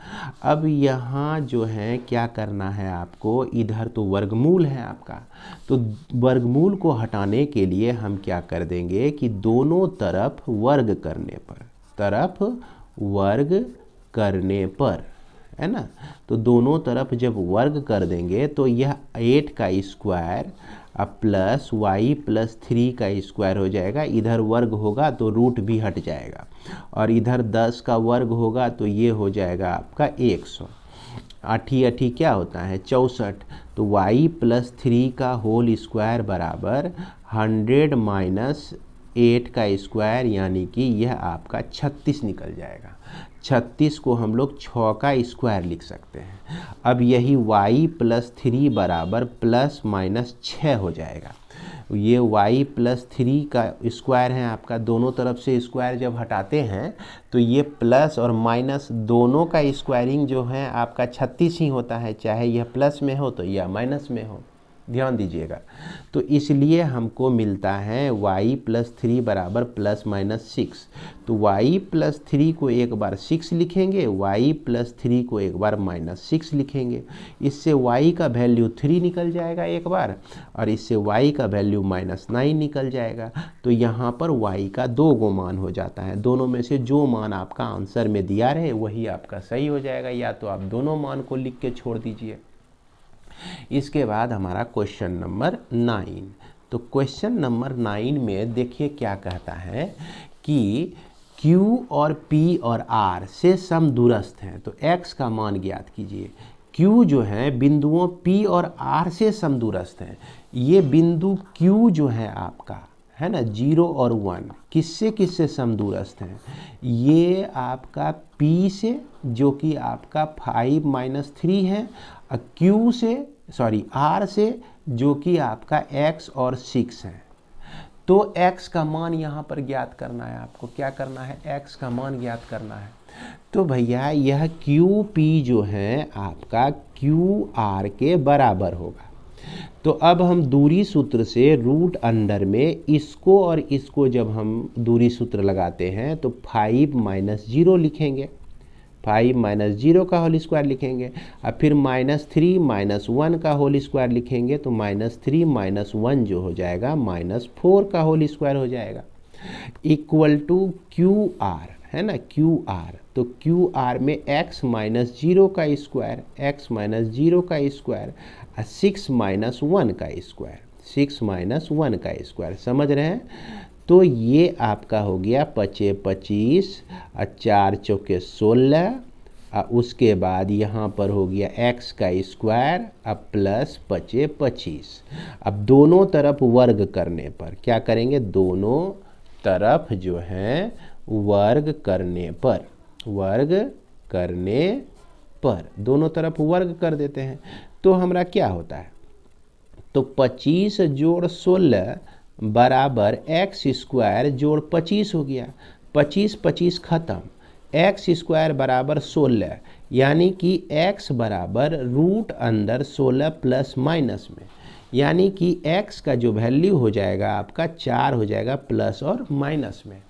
अब यहाँ जो है क्या करना है आपको, इधर तो वर्गमूल है आपका, तो वर्गमूल को हटाने के लिए हम क्या कर देंगे कि दोनों तरफ वर्ग करने पर है ना, तो दोनों तरफ जब वर्ग कर देंगे तो यह 8 का स्क्वायर अब प्लस y प्लस 3 का स्क्वायर हो जाएगा। इधर वर्ग होगा तो रूट भी हट जाएगा और इधर 10 का वर्ग होगा तो ये हो जाएगा आपका 100। 8 क्या होता है 64, तो y प्लस 3 का होल स्क्वायर बराबर 100 माइनस 8 का स्क्वायर यानी कि यह आपका 36 निकल जाएगा। 36 को हम लोग 6 का स्क्वायर लिख सकते हैं। अब यही y प्लस 3 बराबर प्लस माइनस 6 हो जाएगा। ये y प्लस 3 का स्क्वायर है आपका, दोनों तरफ से स्क्वायर जब हटाते हैं तो ये प्लस और माइनस दोनों का स्क्वायरिंग जो है आपका 36 ही होता है, चाहे यह प्लस में हो तो या माइनस में हो, ध्यान दीजिएगा। तो इसलिए हमको मिलता है y प्लस 3 बराबर प्लस माइनस 6। तो y प्लस 3 को एक बार 6 लिखेंगे, y प्लस 3 को एक बार माइनस 6 लिखेंगे। इससे y का वैल्यू 3 निकल जाएगा एक बार और इससे y का वैल्यू माइनस 9 निकल जाएगा। तो यहाँ पर y का 2 गो मान हो जाता है। दोनों में से जो मान आपका आंसर में दिया रहे वही आपका सही हो जाएगा, या तो आप दोनों मान को लिख के छोड़ दीजिए। इसके बाद हमारा क्वेश्चन नंबर 9। तो क्वेश्चन नंबर 9 में देखिए क्या कहता है कि Q और P और R से समदूरस्थ हैं, तो x का मान ज्ञात कीजिए। Q जो है बिंदुओं P और R से समदूरस्थ हैं। ये बिंदु Q जो है आपका है ना 0 और 1 किससे समदूरस्थ हैं, ये आपका P से जो कि आपका 5 माइनस 3 है, R से जो कि आपका x और 6 है। तो x का मान यहाँ पर ज्ञात करना है, आपको क्या करना है x का मान ज्ञात करना है। तो भैया यह QP जो है आपका QR के बराबर होगा। तो अब हम दूरी सूत्र से रूट अंडर में इसको और इसको जब हम दूरी सूत्र लगाते हैं तो 5 माइनस 0 लिखेंगे, 5 माइनस 0 का होल स्क्वायर लिखेंगे, अब फिर माइनस 3 माइनस 1 का होल स्क्वायर लिखेंगे तो माइनस 3 माइनस 1 जो हो जाएगा माइनस 4 का होल स्क्वायर हो जाएगा इक्वल टू QR है ना, क्यू आर। तो क्यू आर में x माइनस 0 का स्क्वायर, x माइनस 0 का स्क्वायर, 6 माइनस 1 का स्क्वायर, 6 माइनस 1 का स्क्वायर, समझ रहे हैं। तो ये आपका हो गया 5 25 और 4 चौके 16, उसके बाद यहाँ पर हो गया x का स्क्वायर अब प्लस 5 25। अब दोनों तरफ वर्ग करने पर क्या करेंगे, दोनों तरफ जो है वर्ग करने पर, वर्ग करने पर दोनों तरफ वर्ग कर देते हैं। तो हमारा क्या होता है, तो 25 जोड़ 16 बराबर एक्स स्क्वायर जोड़ 25 हो गया। 25 25 खत्म, एक्स स्क्वायर बराबर 16, यानी कि x बराबर रूट अंदर 16 प्लस माइनस में, यानी कि x का जो वैल्यू हो जाएगा आपका 4 हो जाएगा प्लस और माइनस में।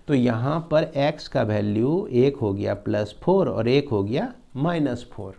तो यहाँ पर x का वैल्यू एक हो गया +4 और एक हो गया -4।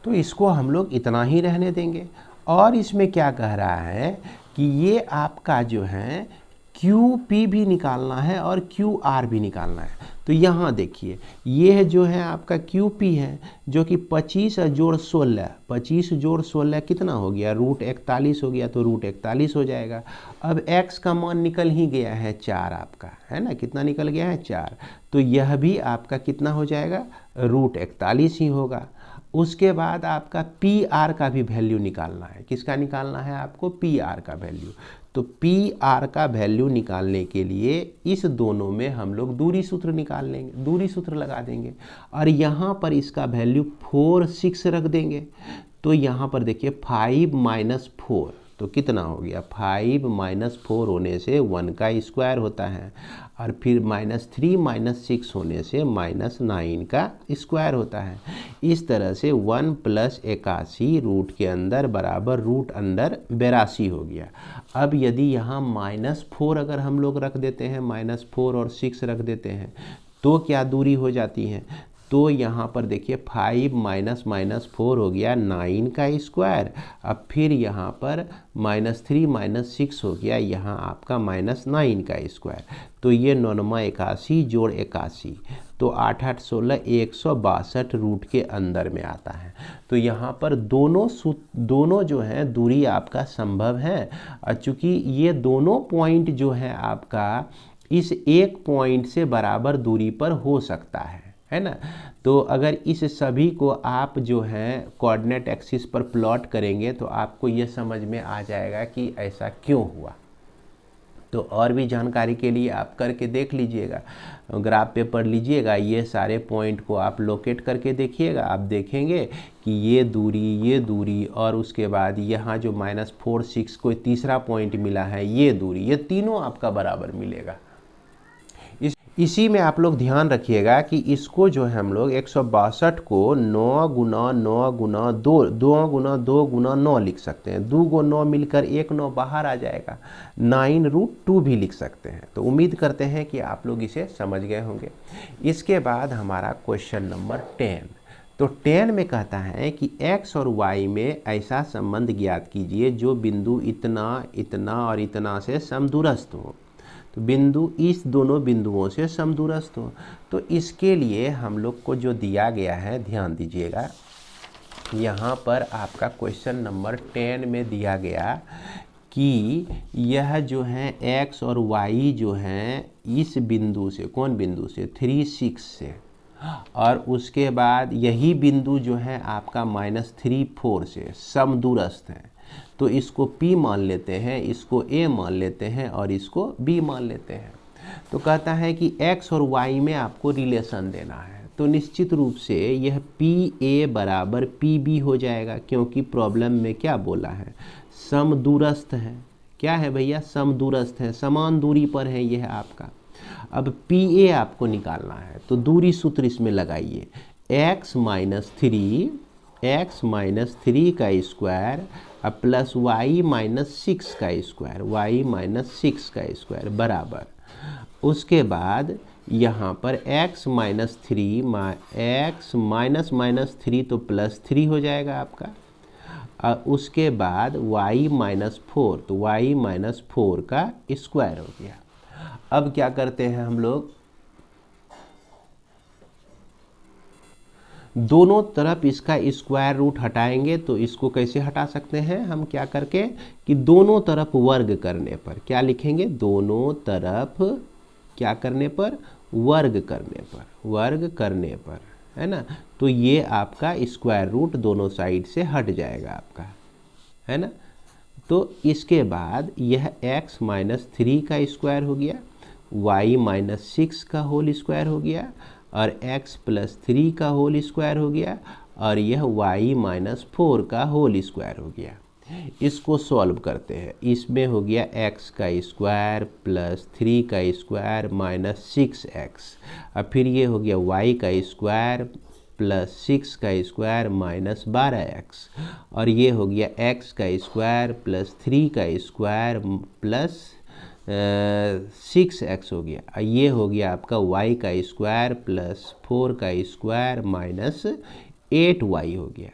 तो इसको हम लोग इतना ही रहने देंगे। और इसमें क्या कह रहा है कि ये आपका जो है QP भी निकालना है और QR भी निकालना है। तो यहाँ देखिए ये जो है आपका QP है जो कि 25 जोड़ 16, 25 जोड़ 16 कितना हो गया, रूट 41 हो गया, तो रूट 41 हो जाएगा। अब x का मान निकल ही गया है 4 आपका, है ना, कितना निकल गया है 4, तो यह भी आपका कितना हो जाएगा, रूट 41 ही होगा। उसके बाद आपका PR का भी वैल्यू निकालना है, किसका निकालना है आपको, PR का वैल्यू। तो PR का वैल्यू निकालने के लिए इस दोनों में हम लोग दूरी सूत्र निकाल लेंगे, दूरी सूत्र लगा देंगे और यहाँ पर इसका वैल्यू 4 6 रख देंगे। तो यहाँ पर देखिए 5 माइनस 4 तो कितना हो गया, 5 माइनस 4 होने से 1 का स्क्वायर होता है, और फिर -3 माइनस 6 होने से -9 का स्क्वायर होता है। इस तरह से 1 प्लस 81 रूट के अंदर बराबर रूट अंदर 82 हो गया। अब यदि यहाँ -4 अगर हम लोग रख देते हैं, -4 और 6 रख देते हैं तो क्या दूरी हो जाती है, तो यहाँ पर देखिए 5 माइनस -4 हो गया 9 का स्क्वायर, अब फिर यहाँ पर -3 माइनस 6 हो गया यहाँ आपका -9 का स्क्वायर। तो ये 9 81 जोड़ 81, तो 8 8 16 162 रूट के अंदर में आता है। तो यहाँ पर दोनों जो है दूरी आपका संभव है, और चूँकि ये दोनों पॉइंट जो है आपका इस एक पॉइंट से बराबर दूरी पर हो सकता है ना। तो अगर इस सभी को आप जो है कोऑर्डिनेट एक्सिस पर प्लॉट करेंगे तो आपको ये समझ में आ जाएगा कि ऐसा क्यों हुआ। तो और भी जानकारी के लिए आप करके देख लीजिएगा, ग्राफ पे पढ़ लीजिएगा, ये सारे पॉइंट को आप लोकेट करके देखिएगा। आप देखेंगे कि ये दूरी और उसके बाद यहाँ जो -4 6 को तीसरा पॉइंट मिला है, ये दूरी, ये तीनों आपका बराबर मिलेगा। इसी में आप लोग ध्यान रखिएगा कि इसको जो है हम लोग 162 को 9 गुना 9 गुना 2 गुना 2 गुना 9 लिख सकते हैं। 2 को 9 मिलकर 1 9 बाहर आ जाएगा, 9√2 भी लिख सकते हैं। तो उम्मीद करते हैं कि आप लोग इसे समझ गए होंगे। इसके बाद हमारा क्वेश्चन नंबर 10। तो 10 में कहता है कि x और y में ऐसा संबंध ज्ञात कीजिए जो बिंदु इतना इतना और इतना से समदूरस्थ हो। तो बिंदु इस दोनों बिंदुओं से समदूरस्थ हो। तो इसके लिए हम लोग को जो दिया गया है, ध्यान दीजिएगा, यहाँ पर आपका क्वेश्चन नंबर 10 में दिया गया कि यह जो है x और y जो हैं इस बिंदु से, कौन बिंदु से, 3 6 से, और उसके बाद यही बिंदु जो है आपका -3 4 से समदूरस्थ है। तो इसको P मान लेते हैं, इसको A मान लेते हैं और इसको B मान लेते हैं। तो कहता है कि x और y में आपको रिलेशन देना है। तो निश्चित रूप से यह PA बराबर PB हो जाएगा, क्योंकि प्रॉब्लम में क्या बोला है, समदूरस्थ है। क्या है भैया, समदूरस्थ है, समान दूरी पर है यह आपका। अब PA आपको निकालना है, तो दूरी सूत्र इसमें लगाइए, x माइनस 3 का स्क्वायर प्लस y माइनस 6 का स्क्वायर, बराबर, उसके बाद यहाँ पर x माइनस 3 तो +3 हो जाएगा आपका, उसके बाद y माइनस 4 तो y माइनस 4 का स्क्वायर हो गया। अब क्या करते हैं हम लोग, दोनों तरफ इसका स्क्वायर रूट हटाएंगे तो इसको कैसे हटा सकते हैं हम, क्या करके कि दोनों तरफ वर्ग करने पर, क्या लिखेंगे, दोनों तरफ क्या करने पर, वर्ग करने पर, वर्ग करने पर, है ना। तो ये आपका स्क्वायर रूट दोनों साइड से हट जाएगा आपका, है ना। तो इसके बाद यह x माइनस 3 का स्क्वायर हो गया, y माइनस 6 का होल स्क्वायर हो गया, और x प्लस 3 का होल स्क्वायर हो गया, और यह y माइनस 4 का होल स्क्वायर हो गया। इसको सॉल्व करते हैं, इसमें हो गया x का स्क्वायर प्लस 3 का स्क्वायर माइनस 6x, और फिर ये हो गया y का स्क्वायर प्लस 6 का स्क्वायर माइनस 12x, और ये हो गया x का स्क्वायर प्लस 3 का स्क्वायर प्लस 6x हो गया। ये हो गया आपका y का स्क्वायर प्लस 4 का स्क्वायर माइनस 8y हो गया।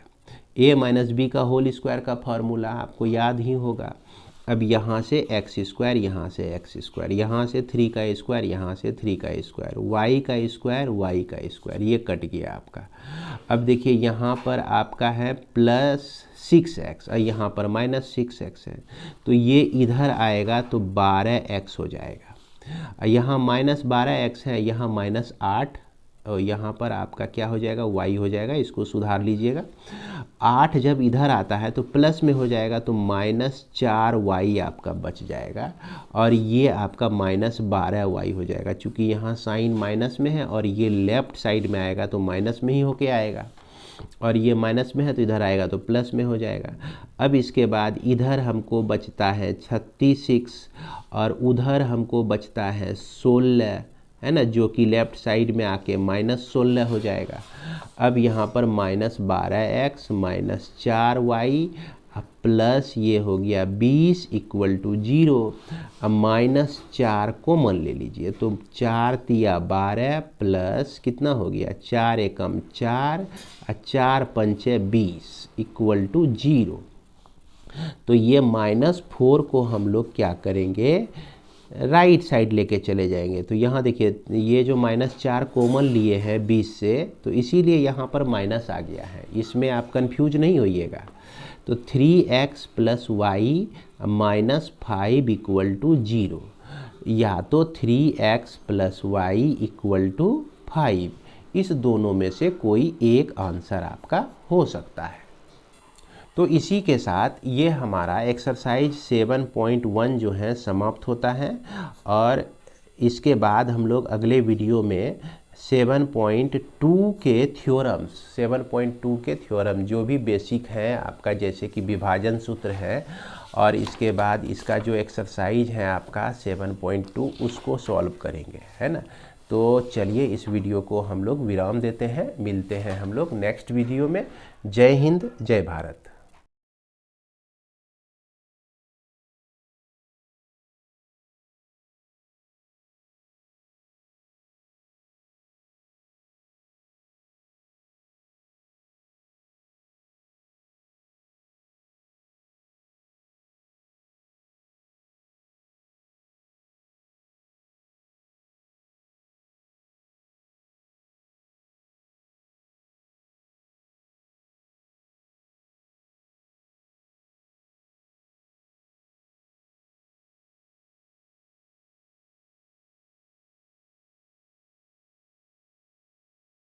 a माइनस बी का होल स्क्वायर का फॉर्मूला आपको याद ही होगा। अब यहाँ से एक्स स्क्वायर, यहाँ से एक्स स्क्वायर, यहाँ से 3 का स्क्वायर, यहाँ से 3 का स्क्वायर, y का स्क्वायर, y का स्क्वायर, ये कट गया आपका। अब देखिए यहाँ पर आपका है प्लस 6x और यहाँ पर माइनस 6x है, तो ये इधर आएगा तो 12x हो जाएगा। यहाँ माइनस 12x है, यहाँ माइनस 8, और यहाँ पर आपका क्या हो जाएगा, y हो जाएगा। इसको सुधार लीजिएगा, 8 जब इधर आता है तो प्लस में हो जाएगा, तो माइनस 4y आपका बच जाएगा, और ये आपका माइनस 12y हो जाएगा। चूँकि यहाँ साइन माइनस में है और ये लेफ्ट साइड में आएगा तो माइनस में ही होके आएगा, और ये माइनस में है तो इधर आएगा तो प्लस में हो जाएगा। अब इसके बाद इधर हमको बचता है 36 और उधर हमको बचता है 16, है ना, जो कि लेफ्ट साइड में आके माइनस 16 हो जाएगा। अब यहाँ पर minus 12x minus 4y plus ये हो गया 20 इक्वल टू 0। अब माइनस 4 कॉमन ले लीजिए, तो 4 तिया 12 प्लस कितना हो गया, 4 एकम 4 और 4 पंचे 20 इक्वल टू 0। तो ये -4 को हम लोग क्या करेंगे, राइट साइड लेके चले जाएंगे। तो यहाँ देखिए ये जो -4 कॉमन लिए हैं 20 से, तो इसीलिए यहाँ पर माइनस आ गया है, इसमें आप कंफ्यूज नहीं होइएगा। तो 3x plus y minus 5 equal to 0, या तो 3x plus Y equal to 5, इस दोनों में से कोई एक आंसर आपका हो सकता है। तो इसी के साथ ये हमारा एक्सरसाइज 7.1 जो है समाप्त होता है, और इसके बाद हम लोग अगले वीडियो में 7.2 के थ्योरम्स, 7.2 के थ्योरम जो भी बेसिक है आपका, जैसे कि विभाजन सूत्र है, और इसके बाद इसका जो एक्सरसाइज है आपका 7.2 उसको सॉल्व करेंगे, है ना। तो चलिए इस वीडियो को हम लोग विराम देते हैं, मिलते हैं हम लोग नेक्स्ट वीडियो में। जय हिंद, जय भारत।